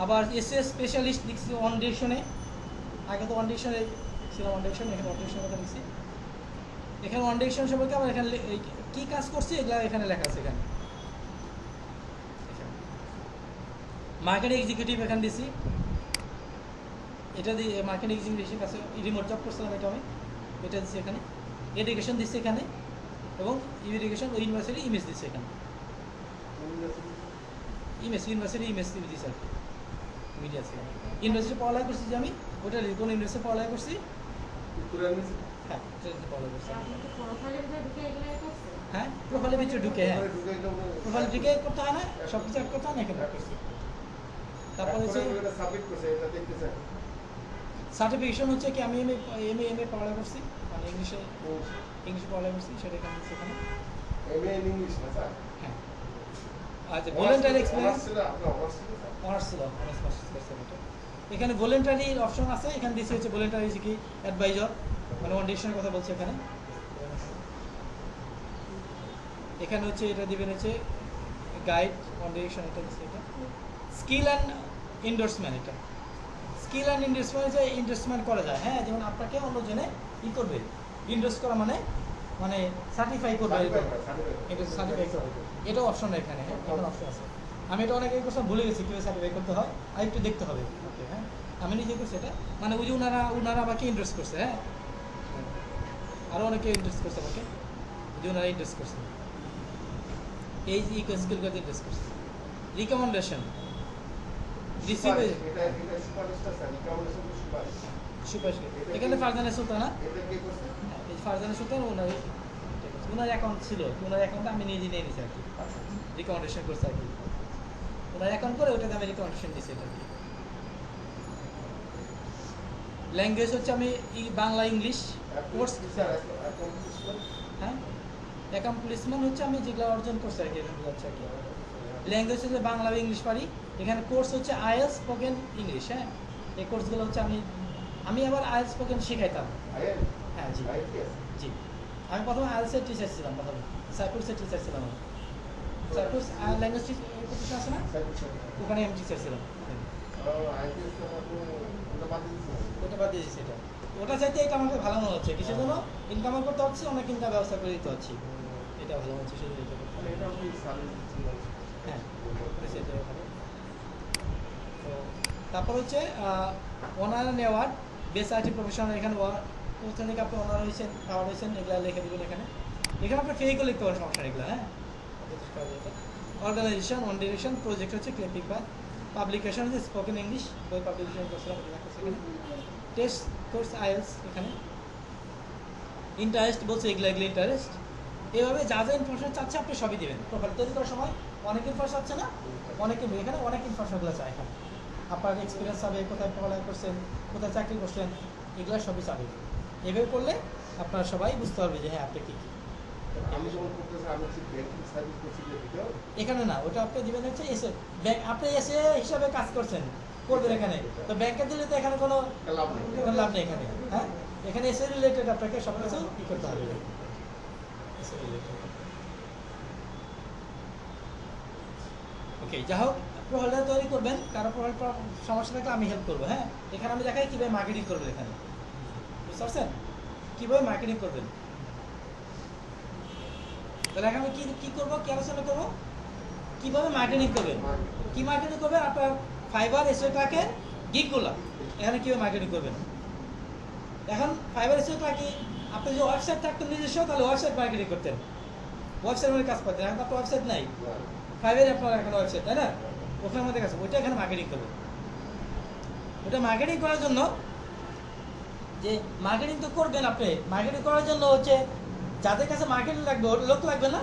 আবার এসএস স্পেশালিস্ট লিখছি অন ডিরেকশনে, আগে তো অন ডিরেকশনে ছিলাম, অন ডিরেকশন, এখানে অন ডিরেকশনের কথা লিখছি, এখানে অন ডিরেকশন সম্পর্কে আবার এখানে কী কাজ করছি এগুলো এখানে লেখা আছে। এখানে মার্কেটিং এক্সিকিউটিভ এখানে দিছি, এটা দিয়ে মার্কেটিং এক্সিকিউটিভ কাছে রিমোট জব করছিলাম, এটা আমি এটা দিচ্ছি এখানে, এডুকেশন দিচ্ছি এখানে, এবং এডুকেশন ইউনিভার্সিটি ইমেজ দিচ্ছে এখানে, ইমেজ ইউনিভার্সিটি ইমেজ দিচ্ছে আর কি, মিডিয়া আছে ইউনিভার্সিটি পড়ালেখা করছি যে আমি, ওটা কোন ইউনিভার্সিটি পড়ালেখা করছি, হ্যাঁ পড়ালেখা করছি, হ্যাঁ প্রোফাইলের ভিতরে ঢুকে, হ্যাঁ প্রোফাইলে ঢুকে করতে হয় না, সব কিছু অ্যাড করতে হয় না, এখানে করছি। তারপর হচ্ছে সাবমিট করছে, এটা দেখতেছেন। সার্টিফিকেশন হচ্ছে কি আমি এমএ পড়ালেখা করছি, মানে ইংলিশে পড়ালেখা করছি, সেটা এখানে দিচ্ছি এখানে, এমএ ইন ইংলিশ না স্যার? হ্যাঁ। আচ্ছা ভলেন্টারি এক্সপিরিয়েন্স, ছিল আপনার অনার্স ছিল স্যার? অনার্স ছিল, অনার্স মাস্টার্স করছি এটা। এখানে ভলেন্টারির অপশন আছে, এখানে দিচ্ছি হচ্ছে ভলেন্টারি কি অ্যাডভাইজার, মানে ওয়ান ডিরেকশনের কথা বলছে এখানে। এখানে হচ্ছে এটা দিবেন হচ্ছে গাইড ওয়ান ডিরেকশন, এটা দিচ্ছে এটা। স্কিল অ্যান্ড ইন্ডোর্সমেন্ট, এটা স্কিল অ্যান্ড ইন্ডোর্সমেন্ট যে ইন্ডোর্সমেন্ট করা যায়, হ্যাঁ যেমন আপনাকে অন্যজনে ই করবে, ইন্ডোর্স করা মানে সার্টিফাই করবে, এটা সার্টিফাই করবে, এটাও অপশন এখানে, হ্যাঁ এখানে অপশন আছে। আমি এটা অনেক কথা ভুলে গেছি কীভাবে সার্টিফাই করতে হয়, আর একটু দেখতে হবে ওকে। হ্যাঁ, আমি নিজে করছি এটা, মানে ওই যে ওনারা আমাকে ইন্টারেস্ট করছে। হ্যাঁ, আরও অনেকে ইন্টারেস্ট করছে আমাকে, যে ওনারা ইন্টারেস্ট করছে, এই যে ইকো স্কিলগুলোতে ইন্টারেস্ট করছে। রিকমেন্ডেশন রিসিভ এটা সুপারস্টার স্যার, রিকমেন্ডেশন তো সুপারিশ। সুপারিশ, এখানে ফারজানা সুলতানা, এটা কে করছে? হ্যাঁ, এই ফারজানা সুলতান ওনার অ্যাকাউন্ট ছিল, ওনার অ্যাকাউন্টটা আমি নিজে নিয়ে নিয়েছি আর কি, আচ্ছা রিকমেন্ডেশন করছে আর কি। ওনার অ্যাকাউন্ট করে ওটাতে আমি রিকমেন্ডেশন দিয়েছি এটা আর কি। ল্যাঙ্গুয়েজ হচ্ছে আমি Bangla English course. Sir account হ্যাঁ, অ্যাকাম্পলিশমেন্ট হচ্ছে আমি যেগুলো অর্জন করছি আর কি, এটা বোঝাচ্ছে আর কি। ল্যাঙ্গুয়েজ হচ্ছে বাংলা বা ইংলিশ পারি। এখানে কোর্স হচ্ছে আইএলটিএস স্পোকেন ইংলিশ। হ্যাঁ, এই কোর্সগুলো হচ্ছে আমি আবার আইএলটিএস স্পোকেন শেখাইতাম। আইএল হ্যাঁ জি আইএল জি, আমি প্রথমে আইএলটিএসের টিচার ছিলাম, প্রথমে সাইপ্রাসের টিচার ছিলাম আমি। সাইপ্রাস ল্যাঙ্গুয়েজ প্রতিষ্ঠান আছে না, ওখানে আমি টিচার ছিলাম। আইএল তো ওটা বাদ দিয়েছেন। ওটা বাদ দিয়েছি সেটা, ওটা চাইতে এটা আমাকে ভালো মনে হচ্ছে। কিসের জন্য ইনকামও করতে হচ্ছে, অনেক ইনকাম ব্যবস্থা করে দিতে হচ্ছে, এটা ভালো হচ্ছে সেটা এটা করতে হবে। এটা আপনি সার্ভিস দিচ্ছেন। হ্যাঁ, সেটাই ভালো। তো তারপর হচ্ছে অনার নেওয়ার বেস আইটি প্রফেশনাল। এখানে কোথা থেকে আপনি অনার হয়েছেন, অ্যাওয়ার্ড হয়েছেন, এগুলো লিখে দেবেন এখানে। এখানে আপনি ফেকও লিখতে পারেন, সমস্যা নেই এগুলো। হ্যাঁ, অর্গানাইজেশন, ওয়ান ডিরেকশন, প্রজেক্ট হচ্ছে ক্লিপিং বা পাবলিকেশন হচ্ছে স্পোকেন ইংলিশ, বই পাবলিকেশন করছিলাম এখানে। টেস্ট কোর্স আইএলটিএস এখানে। ইন্টারেস্ট বলছে এগুলো ইন্টারেস্ট। এভাবে যা যা ইনফরমেশন চাচ্ছে আপনি সবই দেবেন। প্রোফাইল তৈরি করার সময় অনেক ইনফরমেশন চাচ্ছে না, এখানে অনেক ইনফরমেশনগুলো চায়। এখানে আপনার এক্সপিরিয়েন্স হবে, কোথায় পড়ালেখা করছেন, কোথায় চাকরি করছেন, এগুলো সবই চাবে। এভাবে করলে আপনারা সবাই বুঝতে পারবে যে হ্যাঁ আপনি কী কী। আমি যখন করতেছি আমি হচ্ছে ব্যাংকিং সার্ভিস করছি যে ভিডিও এখানে না, ওটা আপনি দিবেন হচ্ছে এসে ব্যাংক, আপনি এসে হিসাবে কাজ করছেন করবেন এখানে। তো ব্যাংকে দিলে তো এখানে কোনো লাভ নেই। লাভ নেই এখানে। হ্যাঁ, এখানে এসে রিলেটেড আপনাকে সব কিছু ই করতে হবে। ওকে, যা হোক, প্রোফাইলটা তৈরি করবেন। কারো প্রোফাইল সমস্যা থাকলে আমি হেল্প করবো। হ্যাঁ, এখানে আমি দেখাই কীভাবে মার্কেটিং করবেন। এখানে বুঝতে পারছেন কীভাবে মার্কেটিং করবেন। তাহলে এখন আমি কী করবো, কী আলোচনা করবো, কীভাবে মার্কেটিং করবেন। কী মার্কেটিং করবেন, আপনার ফাইবার এসএ ট্রাকের গিগগুলো এখানে কীভাবে মার্কেটিং করবেন। এখন ফাইবার এসএ ট্রাকে আপনি যে ওয়েবসাইট থাকতেন নিজস্ব, তাহলে ওয়েবসাইট মার্কেটিং করতেন, ওয়েবসাইট মধ্যে কাজ করতেন। এখন আপনার ওয়েবসাইট নাই, ফাইবারে আপনার এখন ওয়েবসাইট, তাই না, ওখানে মধ্যে কাজ, ওইটা এখানে মার্কেটিং করবেন। ওটা মার্কেটিং করার জন্য যে মার্কেটিং তো করবেন আপনি, মার্কেটিং করার জন্য হচ্ছে যাদের কাছে মার্কেটিং লাগবে লোক লাগবে না,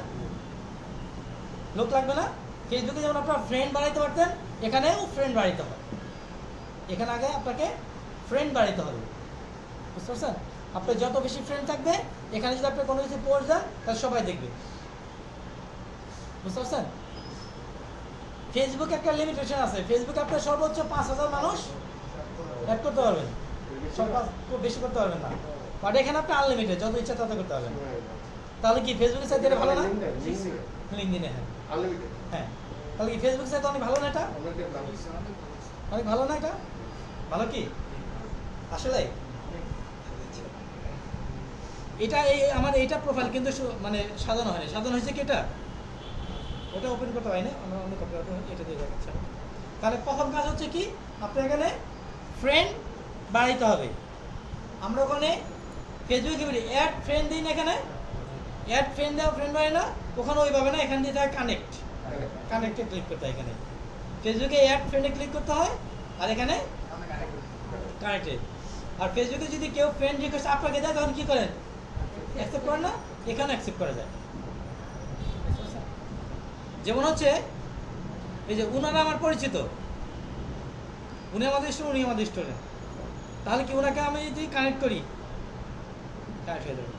লোক লাগবে না। ফেসবুকে যেমন আপনার ফ্রেন্ড বাড়াইতে পারতেন, এখানেও ফ্রেন্ড বাড়াইতে হবে। এখানে আগে আপনাকে ফ্রেন্ড বাড়াইতে হবে, বুঝতে পারছেন। আপনার যত বেশি ফ্রেন্ড থাকবে, এখানে যদি আপনি কোনো কিছু পোস্ট দেন তাহলে সবাই দেখবে, বুঝতে পারছেন। ফেসবুকে একটা লিমিটেশন আছে, ফেসবুকে আপনার সর্বোচ্চ 5,000 মানুষ অ্যাড করতে পারবেন, খুব বেশি করতে পারবেন না। বাট এখানে আপনি আনলিমিটেড, যত ইচ্ছা তত করতে পারবেন। তাহলে কি ফেসবুকের সাইতে এটা ভালো না? লিঙ্কডিনে, হ্যাঁ আনলিমিটেড। হ্যাঁ, তাহলে কি ফেসবুকের সাইতে অনেক ভালো না? এটা অনেক ভালো না? এটা ভালো কি আসলে? এটা আমার এইটা প্রোফাইল কিন্তু মানে সাজানো হয়নি, সাজানো হয়েছে কি এটা, ওটা ওপেন করতে হয় না, আমরা অন্য কপি এটা দিয়ে দেখাচ্ছি। তাহলে প্রথম কাজ হচ্ছে কি, আপনি এখানে ফ্রেন্ড বাড়াইতে হবে। আমরা ওখানে ফেসবুকে বলি অ্যাড ফ্রেন্ড দিই না, এখানে অ্যাড ফ্রেন্ড দেওয়া, ফ্রেন্ড বাড়ে না, ওখানে ওইভাবে না, এখান দিয়ে থাকে কানেক্টে ক্লিক করতে হয়। এখানে ফেসবুকে অ্যাড ফ্রেন্ডে ক্লিক করতে হয়, আর এখানে কানেক্টেড। আর ফেসবুকে যদি কেউ ফ্রেন্ড রিকোয়েস্ট আপনাকে দেয়, তখন কি করেন, অ্যাকসেপ্ট করেন না, এখানে অ্যাকসেপ্ট করা যায়। যেমন হচ্ছে এই যে উনারা আমার পরিচিত, উনি আমাদের স্টুডেন্ট, উনি আমাদের স্টুডেন্ট, তাহলে কি ওনাকে আমি যদি কানেক্ট করি, কানেক্ট হয়ে যাবে,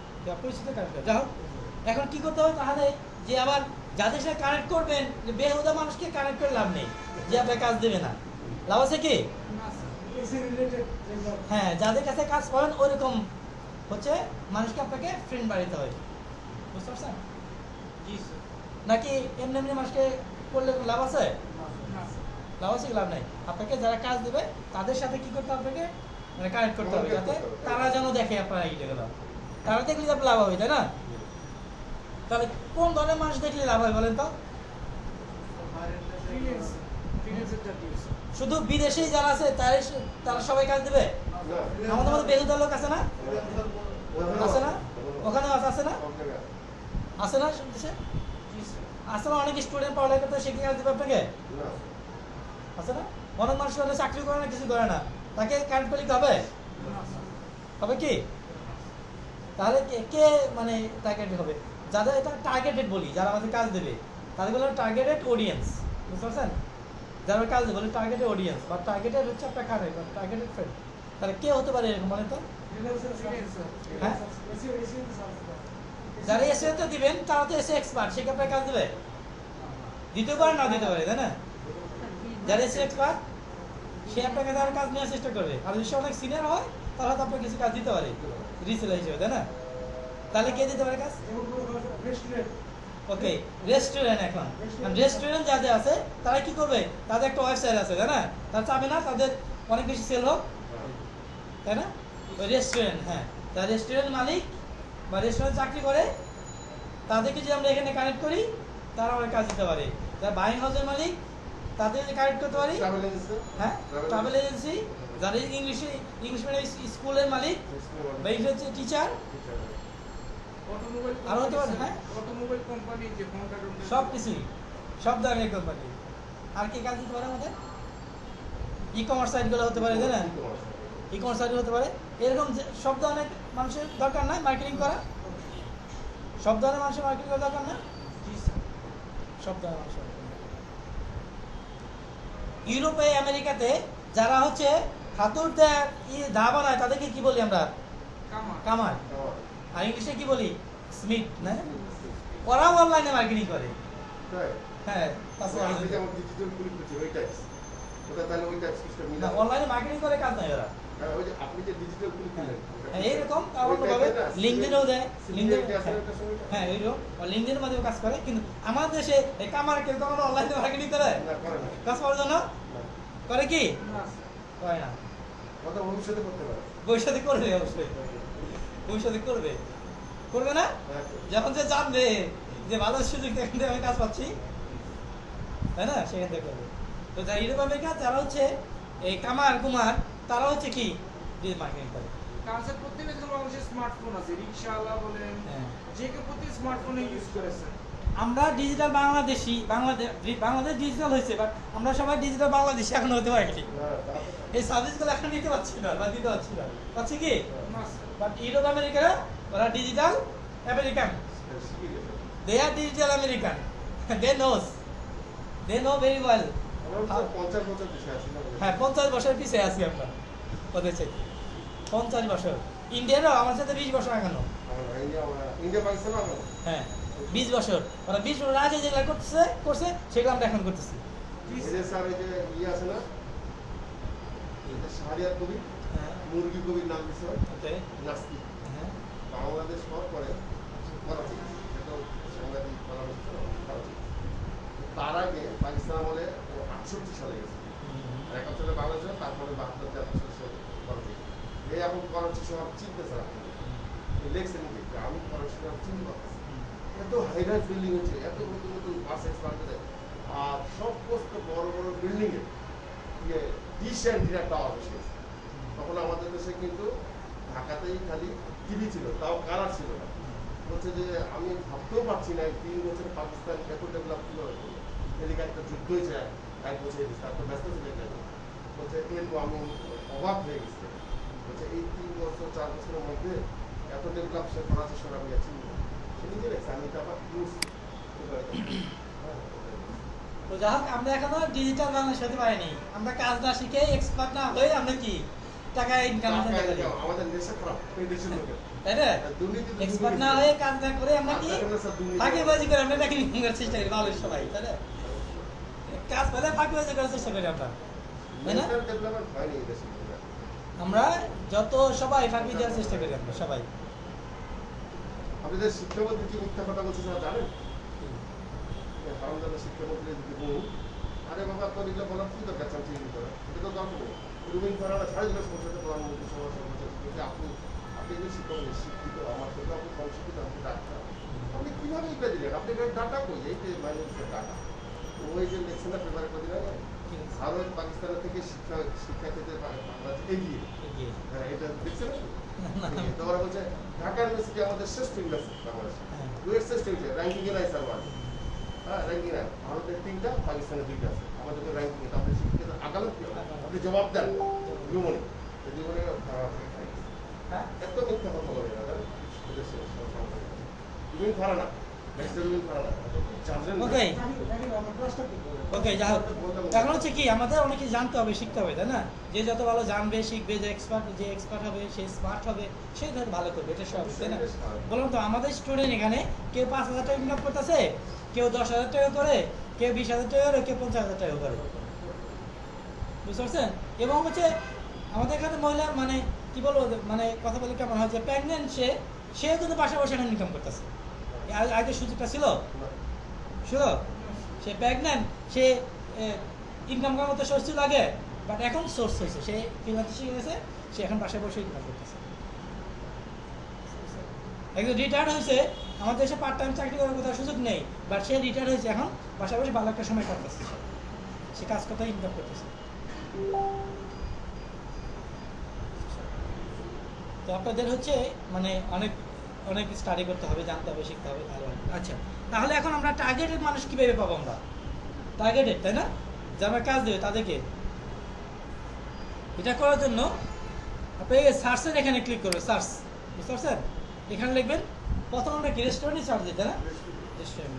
পরিচিত কানেক্ট হয়ে যাও। এখন কি করতে হবে, তাহলে যে আবার যাদের সাথে কানেক্ট করবেন, যে বেহুদা মানুষকে কানেক্ট করে লাভ নেই, যে আপনার কাজ দেবে না। লাভ আছে কি? হ্যাঁ, যাদের কাছে কাজ করেন ওইরকম হচ্ছে মানুষকে আপনাকে ফ্রেন্ড বাড়িতে হবে, বুঝতে পারছেন? নাকি এমনি এমনি মানুষকে করলে লাভ আছে? লাভ আছে কি লাভ নাই? আপনাকে যারা কাজ দেবে তাদের সাথে কি করতে হবে, আপনাকে মানে কানেক্ট করতে হবে, যাতে তারা যেন দেখে আপনার আইডিয়াগুলো, তারা দেখলে আপনার লাভ হবে, তাই না? তাহলে কোন ধরনের মানুষ দেখলে লাভ হয় বলেন তো? freelancer জাতীয়, sir। শুধু বিদেশি যারা আছে তারা সবাই কাজ দেবে? না আমাদের মধ্যে বেহুদার লোক আছে না? আছে না? ওখানে আছে না? সব জায়গায় আছে না দেশে? জি, sir। আছে না? অনেক স্টুডেন্ট পড়ালেখা করতে শিখে কাজ দেবে আপনাকে? না আছে না? অনেক মানুষ হলে চাকরি করে না, কিছু করে না, তাকে কারেন্ট করলে কি হবে? না, sir। হবে কি? তাহলে কে মানে টার্গেট হবে? যাদের এটা টার্গেটেড বলি, যারা আমাদের কাজ দেবে তাদের বলে টার্গেটেড অডিয়েন্স, বুঝতে পারছেন? যারা কাজ দেবে বলে টার্গেটেড অডিয়েন্স বা টার্গেটেড হচ্ছে আপনার কারেন্ট বা টার্গেটেড ফ্রেন্ড। তাহলে কে হতে পারে এরকম বলেন তো? হ্যাঁ, যারা এসে তো দিবেন তারা তো এসে এক্সপার্ট, সে কি আপনার কাজ দেবে? দিতে পারে না দিতে পারে, তাই না? যারা এসে এক্সপার্ট সে আপনাকে তার কাজ নেওয়ার চেষ্টা করবে, আর যদি সে অনেক সিনিয়র হয় তাহলে হয়তো আপনাকে কিছু কাজ দিতে পারে রিসেলার হিসেবে, তাই না? তাহলে কে দিতে পারে কাজ? ওকে, রেস্টুরেন্ট। এখন রেস্টুরেন্ট যাদের আছে তারা কি করবে? তাদের একটা ওয়েবসাইট আছে, তাই না? তারা চাবে না তাদের অনেক বেশি সেল হোক, তাই না? ওই রেস্টুরেন্ট, হ্যাঁ, তারা রেস্টুরেন্ট মালিক বা রেস্টুরেন্ট চাকরি করে, তাদেরকে যদি আমরা এখানে কানেক্ট করি তারা অনেক কাজ দিতে পারে। যারা বাইং হাউসের মালিক তাদের যদি কানেক্ট করতে পারি, ট্রাভেল এজেন্সি হ্যাঁ, ট্রাভেল এজেন্সি, যারা ইংলিশ মিডিয়াম স্কুলের মালিক বা ইংরেজি টিচার, অটোমোবাইল আরো হতে পারে, হ্যাঁ, অটোমোবাইল কোম্পানি যে হোন্ডা সব কিছুই, সব ধরনের কোম্পানি। আর কি কাজ দিতে পারে আমাদের? ই কমার্স সাইটগুলো হতে পারে, তাই না? ই কমার্স সাইট হতে পারে। এরকম সব ধরনের মানুষের দরকার নাই মার্কেটিং করা, সব ধরনের মানুষের মার্কেটিং করা দরকার না, জি, স্যার। সব ধরনের মানুষের। ইউরোপে আমেরিকাতে যারা হচ্ছে হাতুর দা বানায় তাদেরকে কি বলি আমরা? কামার। কামার। আর ইংলিশে কি বলি? স্মিথ, না? ওরাও অনলাইনে মার্কেটিং করে, হ্যাঁ, আপনি যেমন ডিজিটাল ক্লিক করছি ওই টাইপস, ওটা তাহলে ওই টাইপস সিস্টেম মিলা অনলাইনে মার্কেটিং করে কাজ নাই ওরা। ওই যে আপনি যে ডিজিটাল ক্লিক দিলেন হ্যাঁ, এইরকম অন্যভাবে লিঙ্কডিনেও দেয়, লিঙ্কডিন, হ্যাঁ, এইরকম লিঙ্কডিনের মাধ্যমে কাজ করে। কিন্তু আমাদের দেশে এই কামার কেউ কখনো অনলাইনে মার্কেটিং করে না করে না কাজ করার জন্য? করে কি? না, স্যার। করে না। কথা ভবিষ্যতে করতে পারে ভবিষ্যতে করবে, অবশ্যই ভবিষ্যতে করবে, করবে না? হ্যাঁ, যখন যে জানবে যে ভালো সুযোগ এখান থেকে আমি কাজ পাচ্ছি, তাই না, সেখান থেকে করবে। তো যারা ইউরোপ আমেরিকা যারা হচ্ছে এই কামার কুমার, তারা হচ্ছে কি মার্কেটিং করে। কারণ স্যার প্রত্যেকের জন্য বাংলাদেশে স্মার্টফোন আছে, রিক্সাওয়ালা বলেন, হ্যাঁ। যে কেউ প্রত্যেক স্মার্টফোনে ইউজ করে স্যার। আমরা ডিজিটাল বাংলাদেশি, বাংলাদেশ ডিজিটাল হয়েছে, বাট আমরা সবাই ডিজিটাল বাংলাদেশি এখন হতে পারি। হ্যাঁ, এই সার্ভিসগুলো এখন নিতে পারছি না বা দিতে পারছি না, পাচ্ছি কি? না, স্যার। বাট ইউরোপ আমেরিকা ওরা ডিজিটাল আমেরিকান, শিখে গেছে। they are digital American, they know very well. আমরা 50 বছর দেশে আছি না হ্যাঁ, 50 বছর পিছিয়ে আছি আমরা ওদের চাই, 50 বছর। ইন্ডিয়ারও আমার সাথে 20 বছর আগানো, ইন্ডিয়া পাকিস্তান আমরা হ্যাঁ, 20 বছর। ওরা 20 বছর আগে যেগুলো করছে সেগুলো আমরা এখন করতেছি। এই যে স্যার এই যে ইয়ে আছে না এই যে শাহরিয়ার কবির হ্যাঁ, মুরগি কবির নাম দিচ্ছে ওকে, নাস্তিক হ্যাঁ, বাংলাদেশ পর করে করাচি সেটা সাংবাদিক বাংলাদেশ করাচি তার আগে পাকিস্তান আমলে 68 সালে গেছে আর 71 সালে বাংলাদেশ হয়, তারপরে 72 73 সালে করাচি। এই এখন করাচি শহর চিনতে স্যার আপনি লেখছেন কি আমি করাচি শহর চিনতে পারতেছি, এত হাইরাইজ বিল্ডিং হচ্ছে, এত নতুন নতুন বাস এক্সপান্ডে আর সব পোস্ট বড় বড় বিল্ডিং এ ইয়ে ডিশ অ্যান্ড ডিনার টাওয়ার বসে আছে। তখন আমাদের দেশে কিন্তু ঢাকাতেই খালি টিভি ছিল, তাও কালার ছিল না। বলছে যে আমি ভাবতেও পারছি না 3 বছর পাকিস্তান এত ডেভেলপ কীভাবে করলো, এদিকে একটা যুদ্ধ হয়েছে 1 বছর তার তো ব্যস্ত ছিল এখানে। বলছে এরকম আমি অবাক হয়ে গেছি, বলছে এই 3 বছর 4 বছরের মধ্যে এত ডেভেলপ সে করাচ্ছে শহর আমি চিনি না। সে নিজে রেখেছে, আমি তো আবার নিউজ তো যাই হোক, আমরা এখনো ডিজিটাল বাংলাদেশ হতে পারিনি। আমরা কাজ না শিখে এক্সপার্ট না হয়ে আমরা কি টাকা ইনকাম করতে পারি, আমাদের নেশা খারাপ এই দেশের লোকের, তাই না? এক্সপার্ট না হয়ে কাজ না করে আমরা কি ফাঁকিবাজি করে আমরা টাকা ইনকাম করার চেষ্টা করি, বাংলাদেশ সবাই, তাই না? কাজ পেলে ফাঁকিবাজি করার চেষ্টা করি আমরা, তাই না? ডেভেলপমেন্ট হয়নি এই দেশে। আমরা যত সবাই ফাঁকি দেওয়ার চেষ্টা করি, আমরা সবাই। আপনাদের শিক্ষামন্ত্রী কি মিথ্যা কথা বলছে সেটা জানেন? হারামজাদা শিক্ষামন্ত্রী বহু আরে বাবা তোর এগুলো বলার কি দরকার চান চিন্তা করা, এটা তো দরকার নেই। রুবিন ফারানা 6.5 সংসদে প্রধানমন্ত্রী সভা সমাবেশ করছে, আপনি যে শিক্ষিত আমার থেকে আপনি কম শিক্ষিত, আপনি ডাক্তার, আপনি কিভাবে এটা দিলেন? আপনি ডাটা কই এই যে মানুষের ডাটা ওই যে লেখছে না পেপারে কদিন আগে ভারত পাকিস্তানের থেকে শিক্ষার্থীদের বাংলাদেশ এগিয়ে এগিয়ে। হ্যাঁ এটা দেখছেন তো ওরা বলছে ঢাকা ইউনিভার্সিটি আমাদের শ্রেষ্ঠ ইউনিভার্সিটি বাংলাদেশ হ্যাঁ। ডুয়েট শ্রেষ্ঠ ইউনিভার্সিটি র্যাঙ্কিং এ নাই স্যার হ্যাঁ র্যাঙ্কিং নাই ভারতের 3টা পাকিস্তানের 2টা আছে আমাদের র্যাঙ্কিং এ আপনি শিক্ষিত আগামী কি হবে আপনি জবাব দেন জীবনে জীবনে হ্যাঁ? এত মিথ্যা কথা বলে না তুমি পারা না তুমি পারা না জানলেন ওকে ওকে যা হোক এখন হচ্ছে কি আমাদের অনেক কিছু জানতে হবে শিখতে হবে তাই না যে যত ভালো জানবে শিখবে যে এক্সপার্ট হবে সে স্মার্ট হবে সে ধর ভালো করবে এটা সব তাই না বললাম তো আমাদের স্টুডেন্ট এখানে কেউ 5,000 টাকা ইনকাম করতেছে কেউ 10,000 টাকা করে কেউ 20,000 টাকা করে কেউ 50,000 টাকা করে বুঝতে পারছেন এবং হচ্ছে আমাদের এখানে মহিলা মানে কি বলবো মানে কথা বলে কেমন হয় যে প্রেগনেন্ট সে কিন্তু পাশাপাশি এখানে ইনকাম করতেছে আগে সুযোগটা ছিল সে প্রেগনেন্ট সে ইনকাম করার মতো সোর্স ছিল আগে বাট এখন সোর্স হয়েছে সে ফ্রিল্যান্স শিখে গেছে সে এখন বাসায় বসে ইনকাম করতেছে একজন রিটায়ার্ড হয়েছে আমাদের দেশে পার্ট টাইম চাকরি করার কোথাও সুযোগ নেই বাট সে রিটায়ার্ড হয়েছে এখন বাসায় বসে ভালো একটা সময় কাটতেছে সে কাজ করতে ইনকাম করতেছে তো আপনাদের হচ্ছে মানে অনেক অনেক স্টাডি করতে হবে জানতে হবে শিখতে হবে ভালো হবে আচ্ছা তাহলে এখন আমরা টার্গেটেড মানুষ কীভাবে পাবো আমরা টার্গেটেড তাই না যারা কাজ দেবে তাদেরকে এটা করার জন্য আপনি সার্চের এখানে ক্লিক করবেন সার্চ বুঝতে পারছেন এখানে লিখবেন প্রথম আমরা কি রেস্টুরেন্টই সার্চ দিই তাই না রেস্টুরেন্ট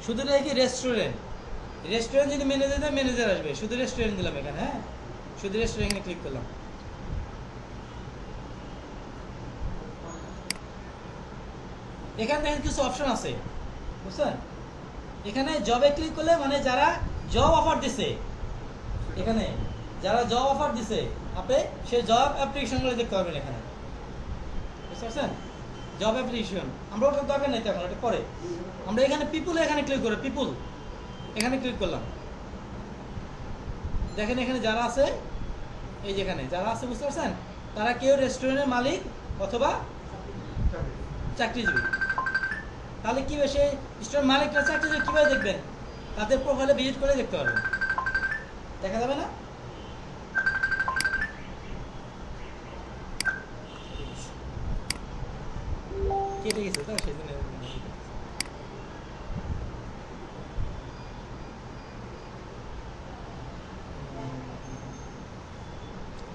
শুধু নাকি রেস্টুরেন্ট যদি ম্যানেজার দেয় ম্যানেজার আসবে শুধু রেস্টুরেন্ট দিলাম এখানে হ্যাঁ শুধু রেস্টুরেন্টে ক্লিক করলাম এখানে দেখেন কিছু অপশন আছে বুঝছেন এখানে জবে ক্লিক করলে মানে যারা জব অফার দিছে এখানে যারা জব অফার দিছে আপনি সেই জব অ্যাপ্লিকেশনগুলো দেখতে পারবেন এখানে বুঝতে পারছেন জব অ্যাপ্লিকেশন আমরা ওটার দরকার নেই এখন ওটা পরে আমরা এখানে পিপুল এখানে ক্লিক করে পিপুল এখানে ক্লিক করলাম দেখেন এখানে যারা আছে এই যেখানে যারা আছে বুঝতে পারছেন তারা কেউ রেস্টুরেন্টের মালিক অথবা চাকরিজীবী তাহলে কি হবে সেই রেস্টুরেন্ট মালিকরা চাকরিজীবী কীভাবে দেখবেন তাদের প্রোফাইলে ভিজিট করে দেখতে পারবেন দেখা যাবে না কেটে গেছে তো সেই জন্য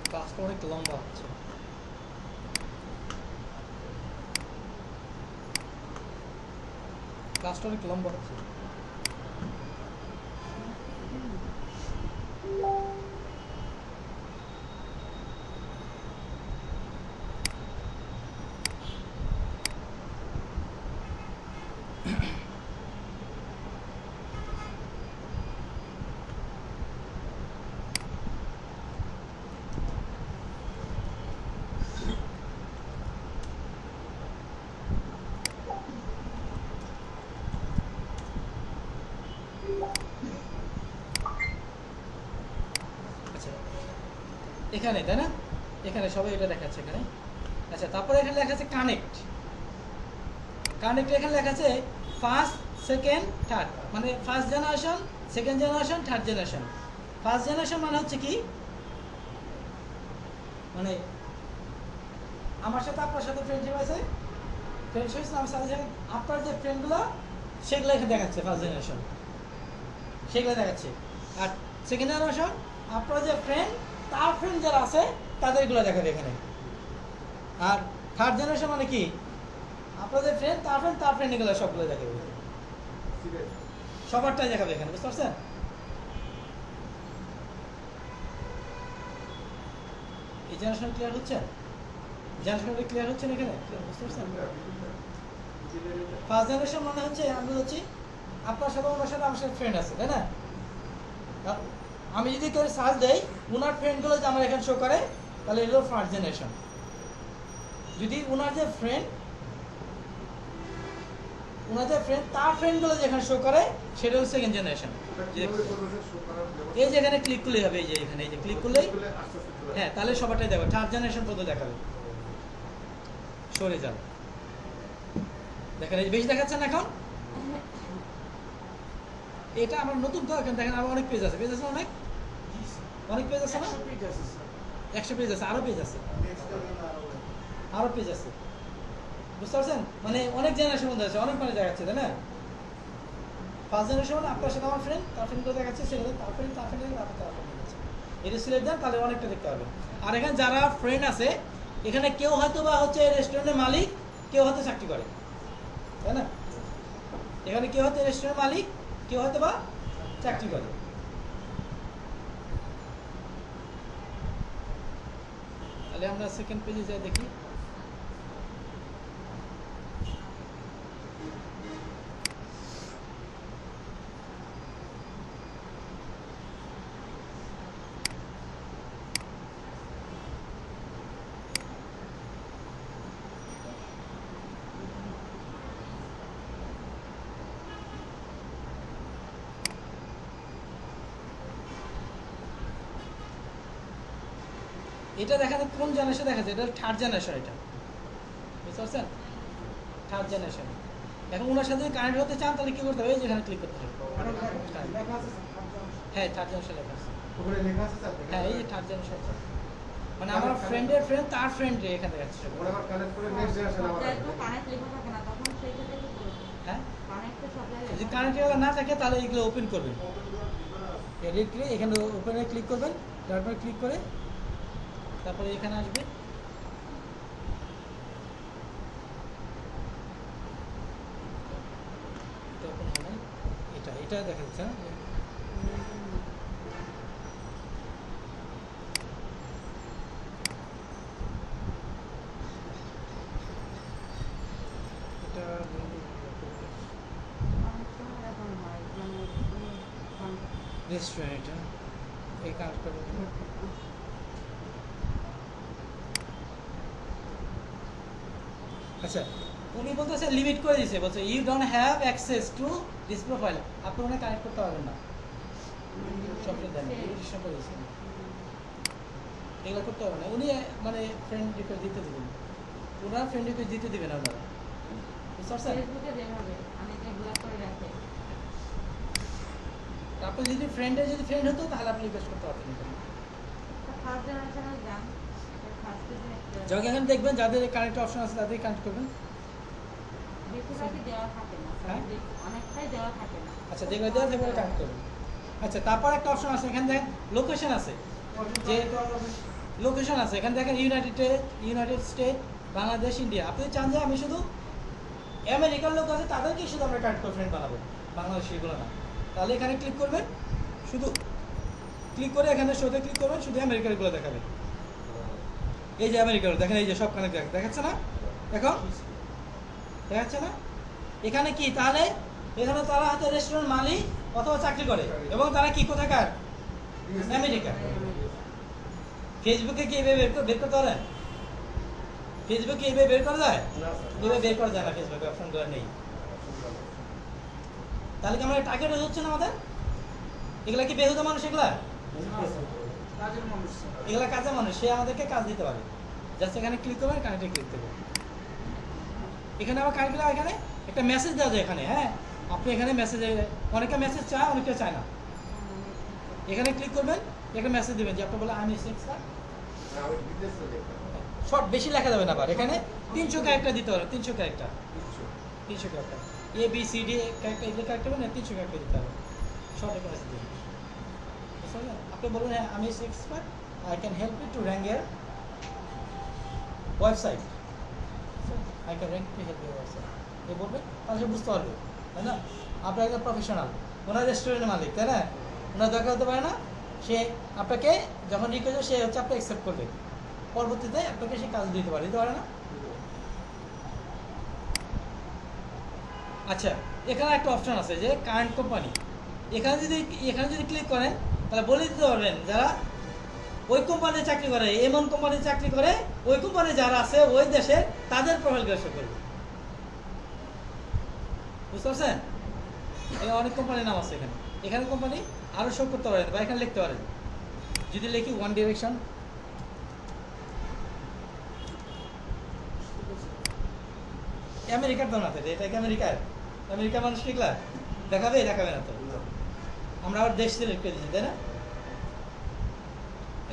ক্লাসটা অনেক লম্বা হচ্ছে ক্লাসটা অনেক লম্বা হচ্ছে আচ্ছা এখানে তাই না এখানে সবাই এটা দেখাচ্ছে এখানে আচ্ছা তারপরে এখানে লেখা আছে কানেক্ট এখানে লেখা আছে ফার্স্ট সেকেন্ড থার্ড মানে first generation second generation third generation first generation মানে হচ্ছে কি মানে আমার সাথে আপনার সাথে ফ্রেন্ডশিপ আছে আমার সাথে আপনার যে ফ্রেন্ডগুলো সেগুলো এখানে দেখাচ্ছে ফার্স্ট জেনারেশন সেগুলো দেখাচ্ছে আর সেকেন্ড জেনারেশন আপনার যে ফ্রেন্ড তার ফ্রেন্ড যারা আছে তাদেরগুলো দেখাবে এখানে আর থার্ড জেনারেশন মানে কি আপনার যে ফ্রেন্ড তার ফ্রেন্ড এগুলো সবগুলো দেখাবে সবারটাই দেখাবে এখানে বুঝতে পারছেন এই জেনারেশন ক্লিয়ার হচ্ছে জেনারেশনটা ক্লিয়ার হচ্ছে না এখানে বুঝতে পারছেন ফার্স্ট জেনারেশন মানে হচ্ছে আমরা হচ্ছি আপনার সাথে ওনার সাথে আমার সাথে ফ্রেন্ড আছে তাই না আমি যদি কেউ সার্চ দেই ওনার ফ্রেন্ডগুলো যে আমার এখানে শো করে তাহলে এগুলো ফার্স্ট জেনারেশন যদি ওনার যে ফ্রেন্ড তার ফ্রেন্ডগুলো যেখানে শো করে সেটা হচ্ছে সেকেন্ড জেনারেশন এই যে এখানে ক্লিক করলেই হবে এই যে এখানে এই যে ক্লিক করলেই হ্যাঁ তাহলে সবারটাই দেখাবে থার্ড জেনারেশন পর্যন্ত দেখাবে সরে যাবে দেখেন এই যে বেশি দেখাচ্ছে না এখন। এটা আমার নতুন তো, এখন দেখেন আমার অনেক পেজ আছে না অনেক, অনেক পেজ আছে না, 100 page আছে, sir। 100 পেজ আছে, আরো পেজ আছে, আরো পেজ আছে, বুঝতে পারছেন? মানে অনেক জেনারেশন মধ্যে আছে, অনেক মানে দেখাচ্ছে, তাই না? ফার্স্ট জেনারেশন আপনার সাথে আমার ফ্রেন্ড, তার ফ্রেন্ড করে দেখাচ্ছে, সেখানে তার ফ্রেন্ড, তার ফ্রেন্ড, তার ফ্রেন্ড দেখাচ্ছে। এটা সিলেক্ট দেন, তাহলে অনেকটা দেখতে পাবেন। আর এখানে যারা ফ্রেন্ড আছে, এখানে কেউ হয়তো বা হচ্ছে রেস্টুরেন্টের মালিক, কেউ হয়তো চাকরি করে, তাই না? এখানে কেউ হয়তো রেস্টুরেন্টের মালিক, কেউ হয়তো বা চাকরি করে। তাহলে আমরা সেকেন্ড পেজে যাই দেখি। এটা দেখেন কোন জেনারেশন দেখাচ্ছে, এটা থার্ড জেনারেশন, এটা বুঝতে পারছেন? Third generation. এখন ওনার সাথে যদি কানেক্ট হতে চান তাহলে কি করতে হবে? এই যেখানে ক্লিক করতে হবে। লেখা আছে হ্যাঁ, থার্ড জেনারেশন লেখা আছে। ওখানে লেখা আছে স্যার। হ্যাঁ, এই যে থার্ড জেনারেশন, মানে আমার ফ্রেন্ডের ফ্রেন্ড তার ফ্রেন্ড এখানে দেখাচ্ছে। ওরা আবার কানেক্ট করে নেক্সট জেনারেশন আবার কানেক্ট লেখা থাকে না, তখন সেই ক্ষেত্রে কি করব? হ্যাঁ, কানেক্টে সব জায়গায় যদি লেখা কানেক্ট না থাকে তাহলে এগুলো ওপেন করবেন, এডিট করে এখানে ওপেনে ক্লিক করবেন, তারপরে ক্লিক করে তারপরে এখানে আসবে। তখন হবে এটা, এটা দেখা যাচ্ছে না? এটা অনেক সময় এরকম হয়, মানে রেস্টুরেন্ট, এটা এই কাজ করবে। আচ্ছা, উনি বলতেছে লিমিট করে দিয়েছে, বলছে you don't have access to this profile, আপনি ওখানে কানেক্ট করতে পারবেন না, সবটা দেন রেজিস্ট্রেশন করে দিয়েছেন, এগুলো করতে হবে না। উনি মানে ফ্রেন্ড রিকোয়েস্ট দিতে দেবেন, ওনারা ফ্রেন্ড রিকোয়েস্ট দিতে দেবেন আপনারা, বুঝতে পারছেন? ফেসবুকে যেভাবে অনেকে ব্লক করে রাখে। আপনি যদি ফ্রেন্ডের যদি ফ্রেন্ড হতো তাহলে আপনি রিকোয়েস্ট করতে পারতেন এখানে। ফার্স্ট জেনারেশনে যান, ফার্স্ট পেজে যখন এখানে দেখবেন যাদের কানেক্ট অপশন আছে তাদের কানেক্ট করবেন। বেশিরভাগই দেওয়া থাকে না, হ্যাঁ? অনেকটাই দেওয়া থাকে না। আচ্ছা, যেগুলো দেওয়া থাকবে কানেক্ট করবেন। আচ্ছা, তারপর একটা অপশন আছে, এখানে দেখেন লোকেশন আছে, যে লোকেশন আছে এখানে দেখেন ইউনাইটেড স্টেট, বাংলাদেশ, ইন্ডিয়া। আপনি চান যে আমি শুধু আমেরিকার লোক আছে তাদেরকে শুধু আমরা কানেক্ট করে ফ্রেন্ড বানাবো, বাংলাদেশিগুলো না, তাহলে এখানে ক্লিক করবেন, শুধু ক্লিক করে এখানে শোতে ক্লিক করবেন, শুধু আমেরিকারগুলো দেখাবে। এই যে আমেরিকার দেখেন, এই যে সব কানেক্ট দেখাচ্ছে না এখন, দেখাচ্ছে না? এখানে কি তাহলে এখানে তারা হয়তো রেস্টুরেন্ট মালিক অথবা চাকরি করে, এবং তারা কি কোথাকার? আমেরিকা। ফেসবুকে কি এভাবে বের করতে পারেন? ফেসবুকে এভাবে বের করা যায়? না স্যার এভাবে বের করা যায় না, ফেসবুকে অপশনগুলো নেই। তাহলে কি আমরা টার্গেট হচ্ছে না আমাদের? এগুলা কি বেহুদা মানুষ? এগুলা কাজের মানুষ, sir। এগুলা কাজের মানুষ, সে আমাদেরকে কাজ দিতে পারে। জাস্ট এখানে ক্লিক করবেন, কানেক্টে ক্লিক করবেন। এখানে আবার কানেক্ট, এখানে একটা মেসেজ দেওয়া যায় এখানে। হ্যাঁ, আপনি এখানে মেসেজ, অনেকে মেসেজ চায়, অনেকে চায় না। এখানে ক্লিক করবেন, একটা মেসেজ দেবেন যে আপনি বলে আমি এক্সপার্ট। না আমি বিজনেস করে শর্ট বেশি লেখা যাবে না, আবার এখানে 300 ক্যারেক্টার দিতে হবে, 300 character, 300 character, A B C D character, এগুলো ক্যারেক্টার মানে 300 ক্যারেক্টার দিতে হবে, শর্ট একটা মেসেজ দিন। বুঝতে পারলেন? আপনি বলুন হ্যাঁ আমি expert, I can help you to rank your website, I can rank to help your website, এ বলবেন, তাহলে সে বুঝতে পারবে, তাই না? আপনার একটা প্রফেশনাল, ওনার রেস্টুরেন্টের মালিক, তাই না? ওনার দরকার হতে পারে না, সে আপনাকে যখন রিকোয়েস্ট সে হচ্ছে আপনি অ্যাকসেপ্ট করবে, পরবর্তীতে আপনাকে সে কাজ দিতে পারে না? আচ্ছা, এখানে একটা অপশন আছে যে কারেন্ট কোম্পানি, এখানে যদি ক্লিক করেন তাহলে বলে দিতে পারবেন যারা ওই কোম্পানিতে চাকরি করে, এমন কোম্পানিতে চাকরি করে, ওই কোম্পানি যারা আছে ওই দেশে তাদের প্রোফাইল শো করবে। বুঝতে পারছেন? অনেক কোম্পানির নাম আছে এখানে, এখানে কোম্পানি আরো শো করতে পারেন, বা এখানে লিখতে পারেন। যদি লিখি ওয়ান ডিরেকশন, আমেরিকার তো না তো এটা কি আমেরিকার মানুষ শিখলা দেখাবে না তো আমরা আবার দেশ সিলেক্ট করে দিচ্ছি তাই না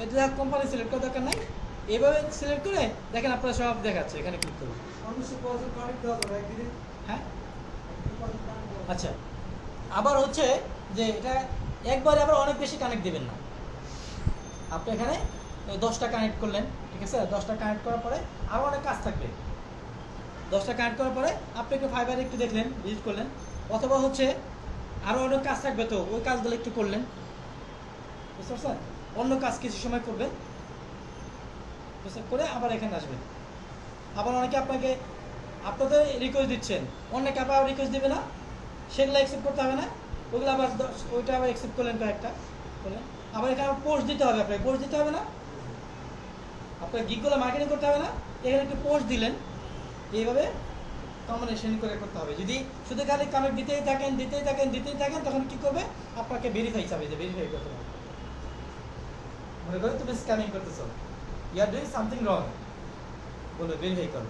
এটা কোম্পানি সিলেক্ট করার দরকার নাই এইভাবে সিলেক্ট করে দেখেন আপনারা সব দেখাচ্ছে এখানে ক্লিক করুন হ্যাঁ আচ্ছা আবার হচ্ছে যে এটা একবারে আবার অনেক বেশি কানেক্ট দিবেন না আপনি এখানে 10টা কানেক্ট করলেন ঠিক আছে 10টা কানেক্ট করার পরে আরও অনেক কাজ থাকবে 10টা কানেক্ট করার পরে আপনি একটু ফাইবার একটু দেখলেন ভিজিট করলেন অথবা হচ্ছে আরও অনেক কাজ থাকবে তো ওই কাজগুলো একটু করলেন বুঝতে পারছেন অন্য কাজ কিছু সময় করবেন বুঝতে করে আবার এখানে আসবেন আবার অনেকে আপনাদের রিকোয়েস্ট দিচ্ছেন অনেকে আবার রিকোয়েস্ট দেবে না সেগুলো অ্যাকসেপ্ট করতে হবে না ওগুলো আবার ওইটা আবার অ্যাকসেপ্ট করলেন কয়েকটা করলেন আবার এখানে পোস্ট দিতে হবে আপনাকে পোস্ট দিতে হবে না আপনার গিকগুলো মার্কেটিং করতে হবে না এখানে একটু পোস্ট দিলেন এইভাবে কম্বিনেশন করে করতে হবে যদি শুধু খালি কানেক্ট দিতেই থাকেন তখন কি করবে আপনাকে ভেরিফাই চাবে যে ভেরিফাই করতে হবে মনে করো তুমি স্ক্যামিং করতেছো you are doing something wrong বলে ভেরিফাই করো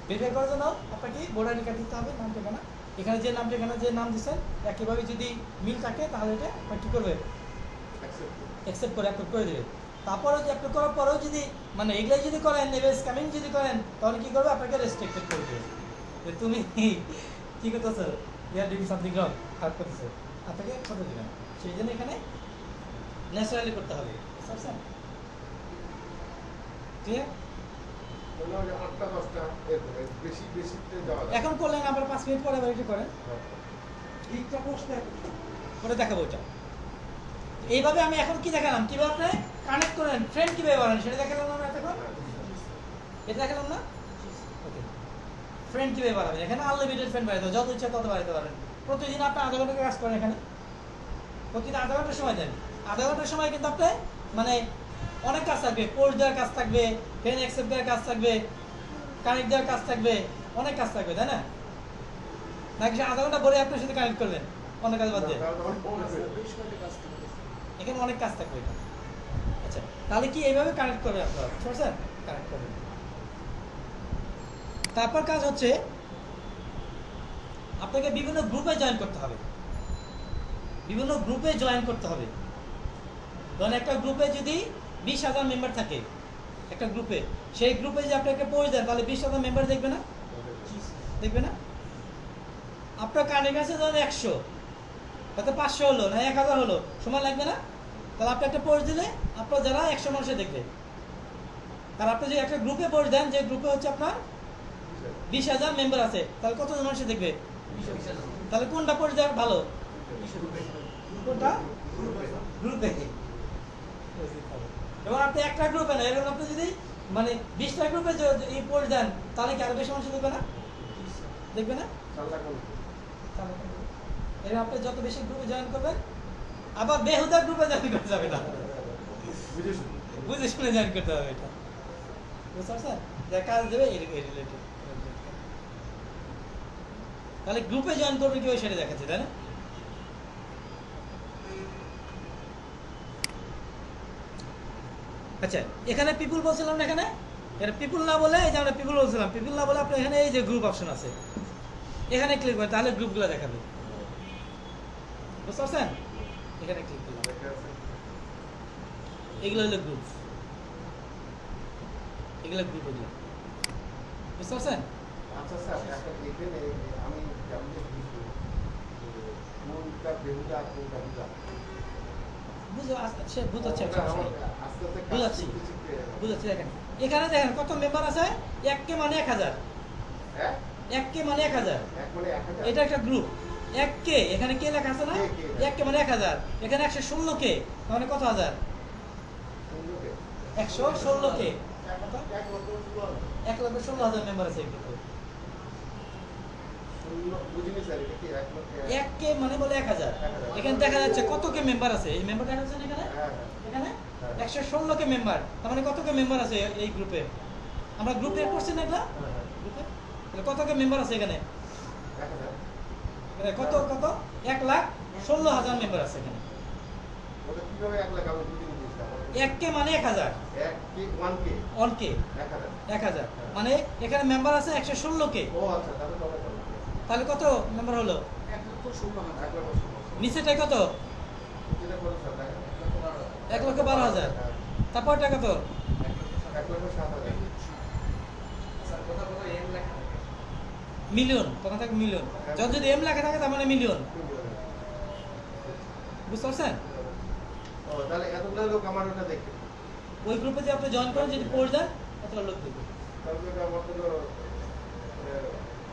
ভেরিফাই করার জন্য আপনাকে বোর্ডার রেখা দিতে হবে নাম ঠিকানা এখানে যে নাম দিচ্ছেন একইভাবে যদি মিল থাকে তাহলে এটা আপনার কী করবে অ্যাকসেপ্ট করে অ্যাপ্রুভ করে দেবে তারপরে যে অ্যাপ্রুভ করার পরেও যদি মানে এগুলাই যদি করেন নেবে স্ক্যামিং যদি করেন তাহলে কী করবে আপনাকে রেস্ট্রিক্টেড করে দেবে যে তুমি কী করতেছো you are doing something wrong খারাপ করতেছো আপনাকে করতে দেবে না সেই জন্য এখানে ন্যাচারালি করতে হবে বুঝতে ঠিক এখন করলেন আবার 5 মিনিট পরে আবার এটা করেন করে দেখাবো ওটা এইভাবে আমি এখন কি দেখালাম কিভাবে আপনি কানেক্ট করেন ফ্রেন্ড কিভাবে বানান সেটা দেখালাম আমরা এখন এটা দেখালাম না ওকে ফ্রেন্ড কিভাবে বানাবেন এখানে আনলিমিটেড ফ্রেন্ড বানাতে যত ইচ্ছা তত বানাতে পারেন প্রতিদিন আপনি আধা ঘন্টা কাজ করেন এখানে প্রতিদিন আধা ঘন্টা সময় দেন আধা ঘন্টার সময় কিন্তু আপনি মানে অনেক কাজ থাকবে পোস্ট দেওয়ার কাজ থাকবে ফ্রেন্ড অ্যাকসেপ্ট দেওয়ার কাজ থাকবে কানেক্ট দেওয়ার কাজ থাকবে অনেক কাজ থাকবে তাই না নাকি আধা ঘন্টা পরে আপনার সাথে কানেক্ট করবেন অনেক কাজ বাদ দিয়ে এখানে অনেক কাজ থাকবে এটা আচ্ছা তাহলে কি এইভাবে কানেক্ট করবেন আপনারা বুঝছেন কানেক্ট করবেন তারপর কাজ হচ্ছে আপনাকে বিভিন্ন গ্রুপে জয়েন করতে হবে ধরেন একটা গ্রুপে যদি 20,000 মেম্বার থাকে একটা গ্রুপে সেই গ্রুপে যদি আপনি একটা পোস্ট দেন তাহলে 20,000 মেম্বার দেখবে না আপনার কানের কাছে ধরেন 100 হয়তো 500 হলো না 1000 হলো সময় লাগবে না তাহলে আপনি একটা পোস্ট দিলে আপনার যারা 100 মানুষে দেখবে আর আপনি যদি একটা গ্রুপে পোস্ট দেন যে গ্রুপে হচ্ছে আপনার 20,000 মেম্বার আছে তাহলে কতজন মানুষে দেখবে তাহলে কোনটা পোস্ট দেওয়া ভালো কোনটা গ্রুপে এবং আপনি একটা গ্রুপে না এরকম আপনি যদি মানে 20টা গ্রুপে এই পোস্ট দেন তাহলে কি আরো বেশি মানুষ দেখবে না এরকম আপনি যত বেশি গ্রুপে জয়েন করবেন আবার বেহুদা গ্রুপে জয়েন করতে যাবে না বুঝে শুনে জয়েন করতে হবে এটা বুঝতে পারছেন যা কাজ দেবে রিলেটেড তাহলে গ্রুপে জয়েন করবে কি ওই সেটা দেখাচ্ছে তাই না আচ্ছা এখানে পিপুল বলছিলাম না এখানে পিপুল না বলে এই যে আমরা পিপুল বলছিলাম পিপুল না বলে আপনি এখানে এই যে গ্রুপ অপশন আছে এখানে ক্লিক করেন তাহলে গ্রুপগুলো দেখাবে বুঝতে পারছেন এখানে ক্লিক করলাম এগুলো হলো গ্রুপ এগুলো বুঝতে পারছেন আচ্ছা স্যার একটা এখানে আমি যেমন কোনটা বেহুদা কোনটা বুঝা বুঝাচ্ছি দেখেন এখানে দেখেন কত মেম্বার আছে 1K মানে 1000 1K মানে 1000 এটা একটা গ্রুপ 1K এখানে কে লেখা আছে না 1K মানে 1000 এখানে 116K মানে কত হাজার 116K 1,16,000 মেম্বার আছে এই গ্রুপে 1K মানে বলে 1000 এখানে দেখা যাচ্ছে কত কে মেম্বার আছে এই মেম্বার দেখা যাচ্ছে এখানে 116K মেম্বার তার মানে কত কে মেম্বার আছে এই গ্রুপে আমরা গ্রুপে করছি না এটা গ্রুপে কত কে মেম্বার আছে এখানে কত 1,16,000 মেম্বার আছে এখানে 1K মানে 1000, 1K 1K 1K 1000 1000 মানে এখানে মেম্বার আছে 116K। ও আচ্ছা তাহলে তো অনেক ভালো। তাহলে কত মেম্বার হলো? 1,16,000 এক লক্ষ ষোলো। নিচেটাই কত? যেটা করে স্যার দেখেন 1,12,000। তারপর টাকা তো 1,07,000 মিলিয়ন, তখন থাকে মিলিয়ন। যখন যদি এম লেখা থাকে তার মানে মিলিয়ন, বুঝতে পারছেন? ও তাহলে এতগুলো লোক আমার ওটা দেখে ওই গ্রুপে যে আপনি জয়েন করেন যদি পোস্ট দেন এতটা লোক দেখবে। তাহলে এটা আমার জন্য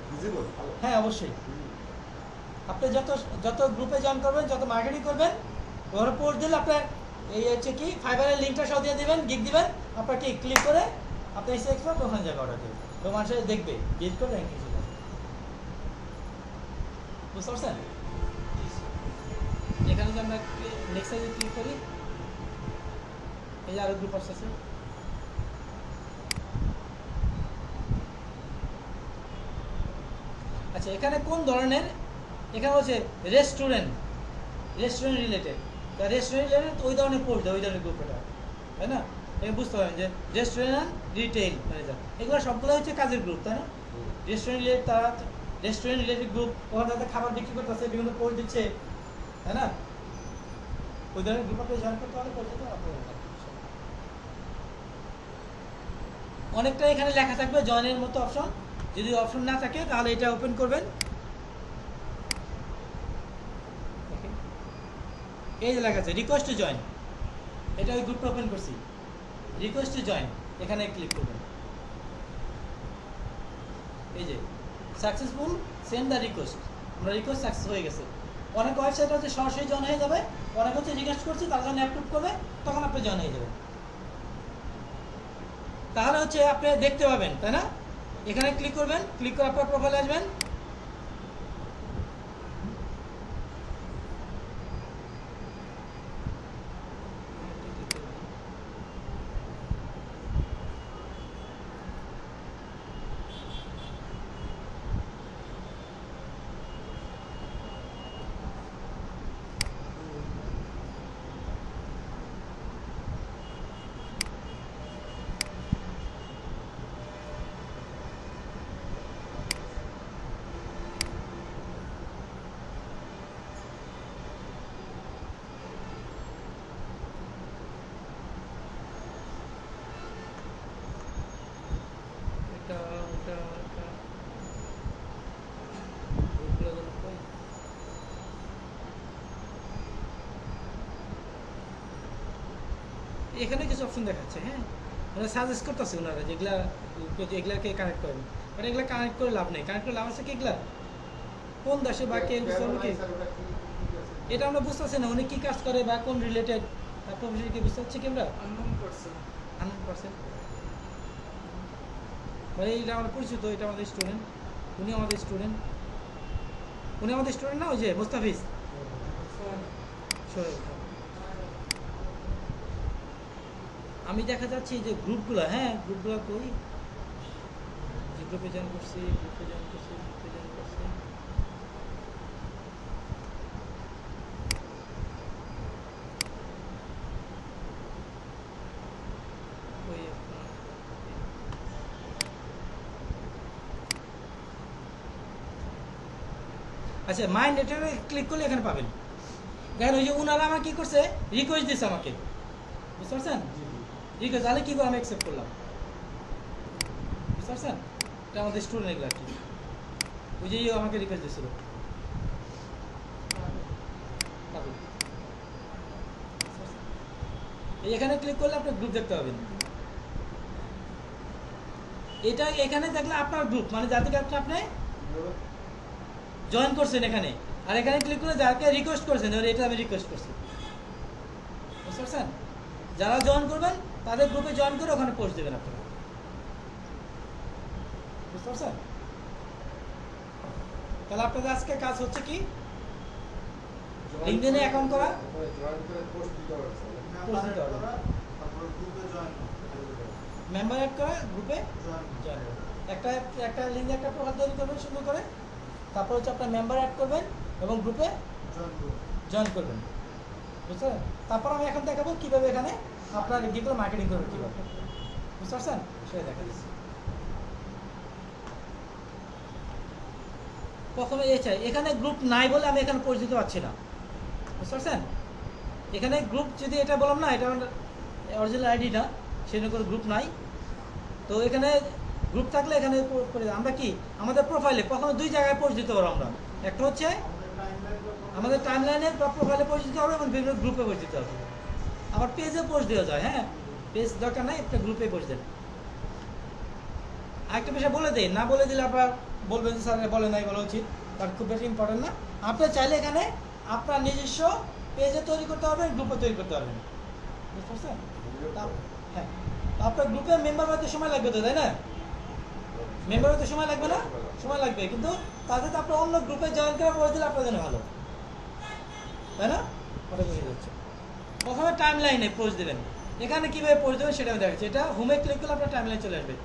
ভিজিবল ভালো। হ্যাঁ অবশ্যই, আপনি যত যত গ্রুপে জয়েন করবেন, যত মার্কেটিং করবেন, ওরা পোস্ট দিলে আপনার এই হচ্ছে কি ফাইবারের লিঙ্কটা সহ দিয়ে দিবেন, গিগ দিবেন, আপনার কি ক্লিক করে আপনি এসে এক্সপার্ট ওখানে যাবে অর্ডার দেবে, তো মানুষের দেখবে গিগ করে র্যাঙ্কিং চলে আসবে। বুঝতে পারছেন? এখানে যে আমরা নেক্সট সাইজে ক্লিক করি, এই যে আরো গ্রুপ আসছে। আচ্ছা এখানে কোন ধরনের, এখানে হচ্ছে রেস্টুরেন্ট রিলেটেড, রেস্টুরেন্ট রিলেটেড ওই ধরনের পোস্ট দেয়, ওই ধরনের গ্রুপ এটা, তাই না? এখানে বুঝতে পারেন যে রেস্টুরেন্ট রিটেইল ম্যানেজার, এগুলো সবগুলো হচ্ছে কাজের গ্রুপ, তাই না? রেস্টুরেন্ট রিলেটেড, তারা রেস্টুরেন্ট রিলেটেড গ্রুপ, ওখানে তাদের খাবার বিক্রি করতেছে, বিভিন্ন পোস্ট দিচ্ছে, তাই না? ওই ধরনের গ্রুপ আপনি জয়েন করতে হলে করতে অনেকটা এখানে লেখা থাকবে জয়েনের মতো অপশন, যদি অপশন না থাকে তাহলে এটা ওপেন করবেন। এই যে লেখা আছে রিকোয়েস্ট টু জয়েন, এটা ওই গ্রুপটা ওপেন করছি, রিকোয়েস্ট টু জয়েন, এখানে ক্লিক করবেন। এই যে সাকসেসফুল সেন্ড দ্য রিকোয়েস্ট, আমরা রিকোয়েস্ট সাকসেস হয়ে গেছে। অনেক ওয়েবসাইট হচ্ছে সরাসরি জয়েন হয়ে যাবে, অনেক হচ্ছে রিকোয়েস্ট করছি তার জন্য অ্যাপ্রুভ করবে, তখন আপনি জয়েন হয়ে যাবেন। তাহলে হচ্ছে আপনি দেখতে পাবেন, তাই না? এখানে ক্লিক করবেন, ক্লিক করে আপনার প্রোফাইলে আসবেন, এখানে কিছু অপশন দেখাচ্ছে, হ্যাঁ ওরা সাজেস্ট করতেছে, ওনারা যেগুলা এগুলাকে কানেক্ট করেন, বাট এগুলা কানেক্ট করে লাভ নেই। কানেক্ট করে লাভ আছে কি, এগুলা কোন দেশে বা কে বুঝতে কি, এটা আমরা বুঝতেছি না উনি কি কাজ করে বা কোন রিলেটেড প্রফেশন কি বুঝতে পারছি কি আমরা unknown person 100%। মানে এটা আমার পরিচিত, এটা আমাদের স্টুডেন্ট, উনি আমাদের স্টুডেন্ট, উনি আমাদের স্টুডেন্ট না, ওই যে মুস্তাফিজ সোহেল। আমি দেখা যাচ্ছি যে গ্রুপগুলো, হ্যাঁ গ্রুপগুলো কই, যে গ্রুপে জয়েন করছি, গ্রুপে জয়েন করছি, গ্রুপে জয়েন করছি, ওই আচ্ছা মাই নেটওয়ার্কে ক্লিক করলে এখানে পাবেন। দেখেন ওই যে উনারা আমার কি করছে, রিকোয়েস্ট দিচ্ছে আমাকে, বুঝতে পারছেন? রিকোয়েস্ট, তাহলে কি করে আমি অ্যাকসেপ্ট করলাম, বুঝতে পারছেন? এটা আমাদের স্টুডেন্ট এগুলো আর কি, ওই যে আমাকে রিকোয়েস্ট দিয়েছিল। এখানে ক্লিক করলে আপনি গ্রুপ দেখতে পাবেন। এটা এখানে দেখলে আপনার গ্রুপ, মানে যাদেরকে আপনি জয়েন করছেন এখানে, আর এখানে ক্লিক করে যাকে রিকোয়েস্ট করছেন, এটা আমি রিকোয়েস্ট করছি, বুঝতে পারছেন? যারা জয়েন করবেন তাদের গ্রুপে জয়েন করে ওখানে পোস্ট দেবেন আপনারা, বুঝতে পারছেন? তাহলে আপনাদের আজকে কাজ হচ্ছে কি, লিঙ্কডইনে অ্যাকাউন্ট করা, জয়েন করে পোস্ট দিতে হবে মেম্বার অ্যাড করা, তারপরে গ্রুপে জয়েন মেম্বার অ্যাড করা, গ্রুপে জয়েন জয়েন করবেন। একটা লিঙ্ক, একটা প্রোফাইল তৈরি করবেন সুন্দর করে, তারপর হচ্ছে আপনার মেম্বার অ্যাড করবেন এবং গ্রুপে জয়েন করুন। জয়েন করবেন। বুঝতে পারছেন? তারপর আমি এখন দেখাবো কীভাবে এখানে আপনার যেগুলো মার্কেটিং করবেন কীভাবে, বুঝতে পারছেন, সেটা দেখা দিচ্ছি। প্রথমে এখানে গ্রুপ নাই বলে আমি এখানে পরিচিত পাচ্ছি না, বুঝতে পারছেন। এখানে গ্রুপ যদি এটা বললাম না, এটা অরিজিনাল আইডি না, সেখানে কোনো গ্রুপ নাই। তো এখানে গ্রুপ থাকলে এখানে আমরা কি আমাদের প্রোফাইলে প্রথমে দুই জায়গায় পরিচিত হবো আমরা। একটা হচ্ছে আমাদের টাইমলাইনে বা প্রোফাইলে পরিচিত হবে এবং বিভিন্ন গ্রুপে পরিচিত হবে। আবার পেজে পোস্ট দেওয়া যায়, হ্যাঁ, পেজ দরকার নাই, একটা গ্রুপে পোস্ট দেন। আরেকটা বিষয় বলে দেয়, না বলে দিলে আপনার বলবেন যে স্যার বলে নাই, বলা উচিত, বাট খুব বেশি ইম্পর্টেন্ট না। আপনি চাইলে এখানে আপনার নিজস্ব পেজে তৈরি করতে পারবেন, গ্রুপে তৈরি করতে পারবেন, বুঝতে পারছেন। হ্যাঁ, আপনার গ্রুপে মেম্বার হতে সময় লাগবে তো, তাই না? মেম্বার হতে সময় লাগবে না? সময় লাগবে, কিন্তু তাতে তো আপনার অন্য গ্রুপে জয়েন করা করে দিলে আপনার জন্য ভালো, তাই না? ওটা বুঝে যাচ্ছে। প্রথমে টাইম লাইনে পোস্ট দেবেন। এখানে কীভাবে পোস্ট দেবেন সেটা আমি দেখাচ্ছি। এটা হোমে ক্লিক করলে আপনার টাইম লাইন চলে আসবে।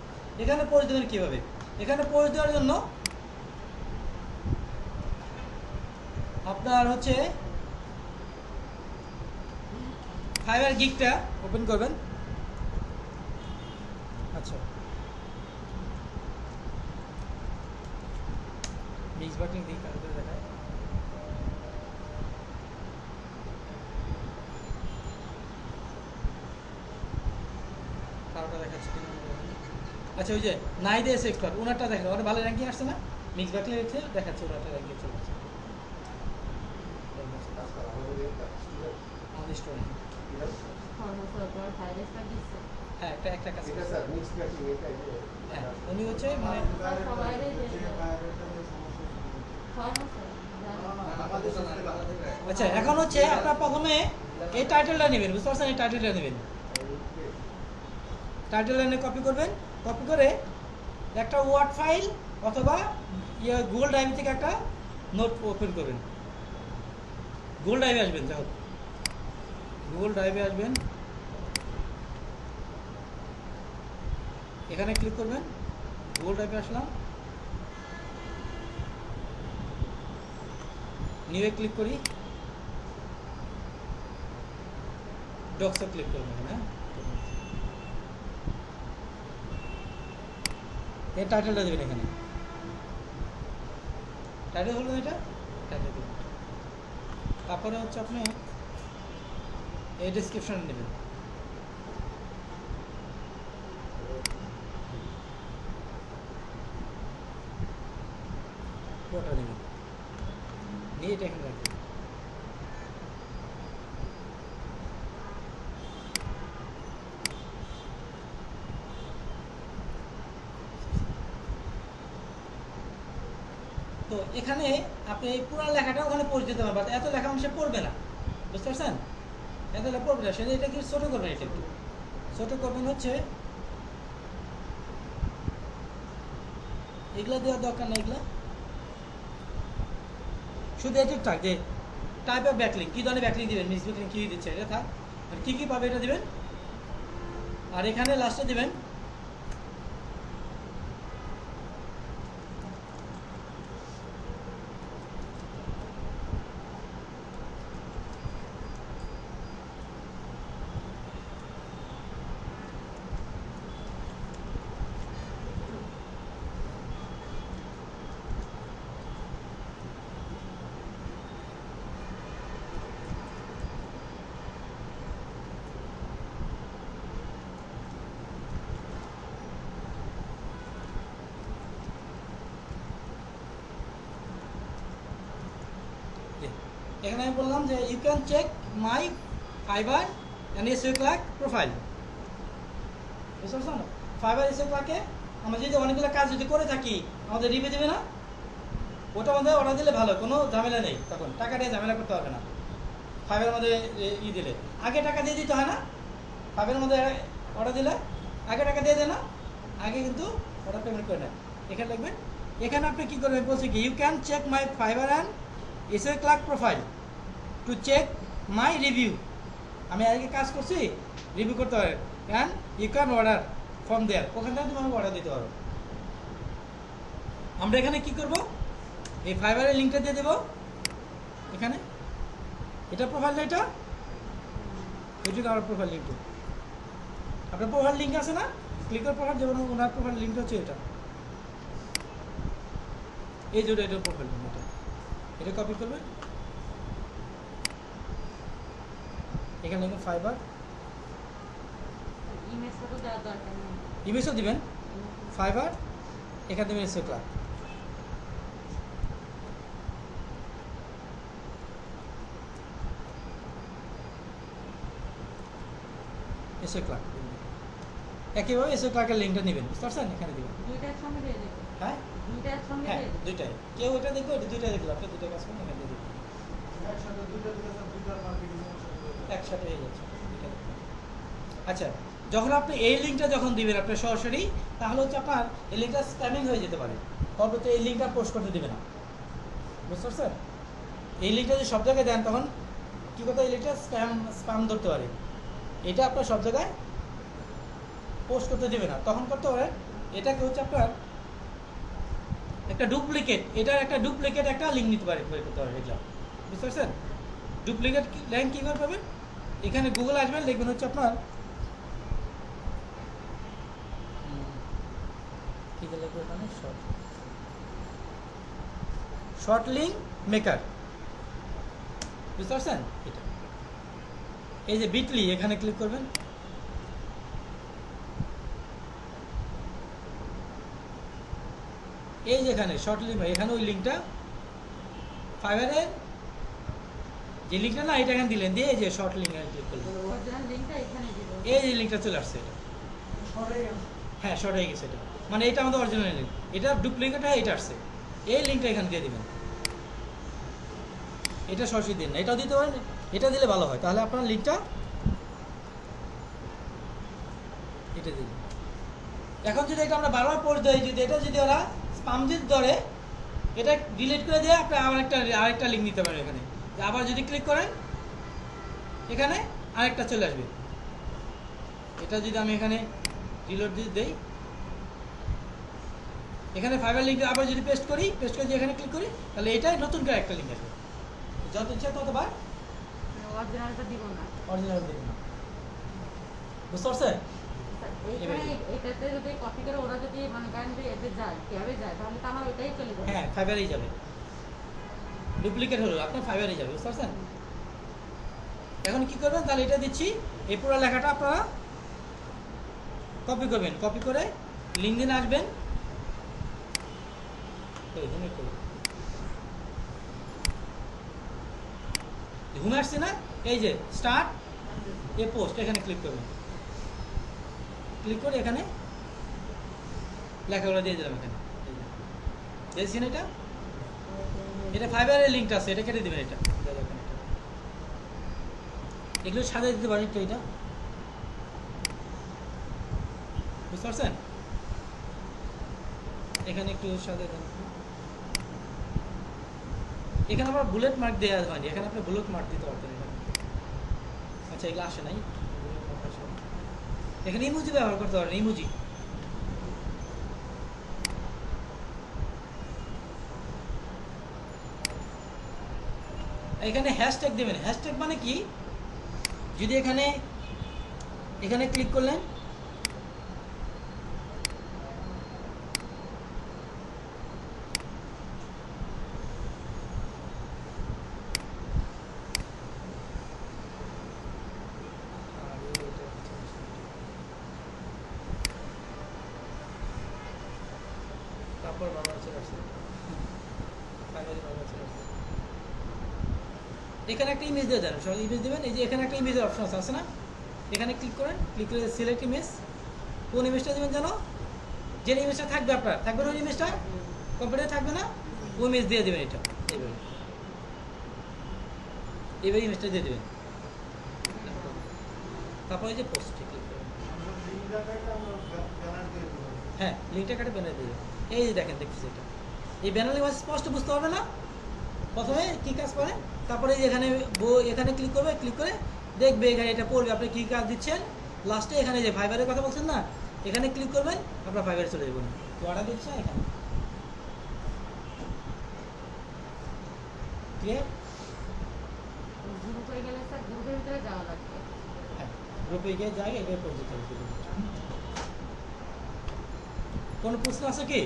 এখানে পোস্ট দেবেন কীভাবে? এখানে পোস্ট দেওয়ার জন্য আপনার হচ্ছে ফাইবার গিগটা ওপেন করবেন। আচ্ছা, মিক্স বাটন দিই কাজ করে দেখায়। কারোটা দেখাচ্ছে কিনা আচ্ছা, ওই যে নাইদে এস এক্সপার্ট ওনারটা দেখেন, ওটা ভালো র্যাঙ্কিং আসছে না, মিক্স বাটন রেখে দেখাচ্ছে ওনারটা র্যাঙ্কিং চলে আসছে আমাদের স্টোরে। হ্যাঁ, একটা কাজ এটা স্যার মিক্স ম্যাচিং হ্যাঁ, উনি হচ্ছে মানে আচ্ছা, এখন হচ্ছে আপনার প্রথমে এই টাইটেলটা নেবেন, বুঝতে পারছেন, এই টাইটেলটা নেবেন, টাইটেল লাইনে কপি করবেন। কপি করে একটা ওয়ার্ড ফাইল অথবা গুগল ড্রাইভ থেকে একটা নোট ওপেন করবেন। গুগল ড্রাইভে আসবেন, দেখো গুগল ড্রাইভে আসবেন, এখানে ক্লিক করবেন, গুগল ড্রাইভে আসলাম, নিউয়ে ক্লিক করি, ডক্সে ক্লিক করবেন, হ্যাঁ, এই টাইটেলটা দেবেন এখানে, টাইটেল হলো এটা, টাইটেল দেবেন। তারপরে হচ্ছে আপনি এই ডেসক্রিপশন নেবেন, ওটা নেবেন, নিয়ে এটা এখানে রাখবেন। তো এখানে আপনি এই পুরো লেখাটা ওখানে পড়ে দিতে পারবেন, এত লেখা মানুষ পড়বে না, বুঝতে পারছেন, এত লেখা পড়বে না, সেটা এটা কি ছোটো করবেন, এটা একটু ছোটো করবেন। হচ্ছে এগুলা দেওয়ার দরকার নেই, এগুলা শুধু এটি থাক যে টাইপ অফ ব্যাকলিং, কী ধরনের ব্যাকলিং দেবেন, মিস ব্যাকলিং কী দিচ্ছে এটা থাক, আর কী কী পাবে এটা দেবেন। আর এখানে লাস্টে দেবেন এখানে আমি বললাম যে you can check my Fiverr and SEO clerk profile, বুঝতে পারছো না? ফাইবার এসইও ক্লার্কে আমরা যদি অনেকগুলো কাজ যদি করে থাকি আমাদের রিভিউ দেবে না, ওটা আমাদের অর্ডার দিলে ভালো, কোনো ঝামেলা নেই, তখন টাকা দিয়ে ঝামেলা করতে হবে না। ফাইবারের মধ্যে দিলে আগে টাকা দিয়ে দিতে হয় না, ফাইবারের মধ্যে অর্ডার দিলে আগে টাকা দিয়ে দেয় না, আগে কিন্তু অর্ডার পেমেন্ট করে নেয়। এখানে লিখবেন, এখানে আপনি কী করবেন বলছি কি, you can check my Fiverr and SEO clerk profile to check my review, আমি আগে কাজ করছি, রিভিউ করতে হবে, and you can order from there, ওখান থেকে তুমি আমাকে অর্ডার দিতে পারো। আমরা এখানে কি করব, এই ফাইবারের লিঙ্কটা দিয়ে দেবো এখানে, এটা প্রোফাইলটা, এটা এটুকু আমার প্রোফাইল লিঙ্কটা। আপনার প্রোফাইল লিঙ্ক আছে না, ক্লিকের প্রোফাইল, যেমন ওনার প্রোফাইল লিঙ্কটা হচ্ছে এটা, এই যেটা এটার প্রোফাইল লিঙ্ক, এটা কপি করবেন, এখানে লিখুন ফাইবার, ইমেজটা তো দেওয়ার দরকার নেই। ইমেজও দিবেন ফাইবার, এখানে দেবেন এসে ক্লাব, এসে ক্লাব, একইভাবে এসে ক্লার্কের লিঙ্কটা নেবেন, বুঝতে পারছেন, এখানে দিবেন। দুইটা একসঙ্গে দিয়ে দেবো, হ্যাঁ দুইটা একসঙ্গে হ্যাঁ, দিয়ে দেবো। দুইটাই, কেউ এটা দেখবে, দুইটা দেখলো, আপনি দুইটা কাজ করেন, এখানে দিয়ে দিবেন, একসাথে দুইটা দিলে স্যার দুইটার মার্কেটিং একসাথে হয়ে যাচ্ছে। আচ্ছা, যখন আপনি এই লিঙ্কটা যখন দিবেন আপনার সরাসরি, তাহলে হচ্ছে আপনার এই লিঙ্কটা স্প্যামিং হয়ে যেতে পারে, পরবর্তী এই লিঙ্কটা পোস্ট করতে দিবে না, বুঝতে পারছেন। এই লিঙ্কটা যদি সব জায়গায় দেন তখন কী কথা, এই লিঙ্কটা স্প্যাম ধরতে পারে, এটা আপনার সব জায়গায় পোস্ট করতে দিবে না। তখন করতে পারেন এটাকে হচ্ছে আপনার একটা ডুপ্লিকেট, এটার একটা ডুপ্লিকেট একটা লিঙ্ক নিতে পারে, বের করতে পারে এটা, বুঝতে পারছেন। ডুপ্লিকেট লিঙ্ক কীভাবে পাবেন, এখানে গুগল আসবেন, লিখবেন হচ্ছে আপনার কী লিখবো এখানে, শর্ট লিঙ্ক মেকার, বুঝতে পারছেন। এটা এই যে বিটলি, এখানে ক্লিক করবেন, এই যেখানে শর্ট লিঙ্ক, এখানে ওই লিঙ্কটা ফাইবারের যে লিঙ্কটা না, এটা এখানে দিলেন, দিয়ে এই যে শর্ট লিঙ্ক ক্লিক করলেন, অরিজিনাল লিঙ্কটা এখানে দিব। এই যে লিঙ্কটা চলে আসছে, এটা হ্যাঁ শর্ট হয়ে গেছে, এটা মানে এটা আমাদের অরিজিনাল লিঙ্ক, এটা ডুপ্লিকেট হয়ে এটা আসছে, এই লিঙ্কটা এখানে দিয়ে দিবেন, এটা সরাসরি দিন না, এটাও দিতে পারেন, এটা দিলে ভালো হয়, তাহলে আপনার লিঙ্কটা এটা দিন। এখন যদি এটা আমরা বারবার পোস্ট দিই, যদি এটা যদি ওরা স্পাম যদি ধরে, এটা ডিলিট করে দিয়ে আপনি আরেকটা লিঙ্ক নিতে পারেন, এখানে আবার যদি ক্লিক করেন এখানে আরেকটা চলে আসবে, এটা যদি আমি এখানে রিলোড দিয়ে দেই, এখানে ফাইবার লিঙ্ক আবার যদি পেস্ট করি, পেস্ট করে যদি এখানে ক্লিক করি, তাহলে এটাই নতুন করে একটা লিঙ্ক আসবে, যত ইচ্ছা ততবার অরিজিনালটা দিব না। অরিজিনাল দেবেন না, বুঝতে পারছেন। এইখানে এটাতে যদি কপি করে ওরা যদি মনে করেন যে এতে যায়, কিভাবে যায়, তাহলে তো আমার ওইটাই চলে যাবে। হ্যাঁ ফাইবারেই যাবে, ডুপ্লিকেট হলো আপনার ফাইবারেই যাবে, বুঝতে পারছেন। এখন কি করবেন, তাহলে এটা দিচ্ছি, এই পুরো লেখাটা আপনারা কপি করবেন, কপি করে লিঙ্কডিন আসবেন, ঘুমে আসছে না, এই যে স্টার্ট এ পোস্ট, এখানে ক্লিক করবেন, ক্লিক করে এখানে লেখাগুলো দিয়ে দিলাম, এখানে দিয়েছেন, এটা ফাইবারের লিঙ্কটা আছে, এটা কেটে দেবেন, এটা এগুলো সাজিয়ে দিতে পারেন, এটা বুঝতে পারছেন, এখানে একটু সাজিয়ে দেন, এখানে আবার বুলেট মার্ক দেওয়া হয়নি, এখানে আপনি বুলেট মার্ক দিতে পারতেন এখানে। আচ্ছা এগুলো আসে নাই, এখানে ইমোজি ব্যবহার করতে পারেন, ইমোজি, এখানে হ্যাশট্যাগ দেবেন। হ্যাশট্যাগ মানে কি, যদি এখানে ক্লিক করলেন, তারপর বাবা চলে আসছে, এখানে একটা ইমেজ দিয়ে দেন, সব ইমেজ দেবেন, এই যে এখানে একটা ইমেজের অপশন আছে না, এখানে ক্লিক করেন, ক্লিক করে সিলেক্ট ইমেজ, কোন ইমেজটা দেবেন জানো, যে ইমেজটা থাকবে আপনার, থাকবে না ওই ইমেজটা, কম্পিউটারে থাকবে না, ওই ইমেজ দিয়ে দেবেন, এটা এবার ইমেজটা দিয়ে দেবেন, তারপরে এই যে পোস্টে ক্লিক করবেন, হ্যাঁ লিঙ্কটা কাটে ব্যানার দিয়ে দেবেন, এই যে দেখেন দেখতেছি, এটা এই ব্যানার লিঙ্ক স্পষ্ট বুঝতে পারবে না, প্রথমে কী কাজ করেন, তারপরে এখানে এখানে ক্লিক করবে, ক্লিক করে দেখবে এখানে এটা পড়বে, আপনি কী কাজ দিচ্ছেন, লাস্টে এখানে যে ফাইবারের কথা বলছেন না, এখানে ক্লিক করবেন, আপনার ফাইবারে চলে যাবেন, তো অর্ডার দিচ্ছেন এখানে, ক্লিয়ার। গ্রুপ হয়ে গেলে স্যার গ্রুপের ভিতরে যাওয়া লাগবে। গ্রুপে গিয়ে যায়, এভাবে করে দিতে হবে। কোনো প্রশ্ন আছে কি?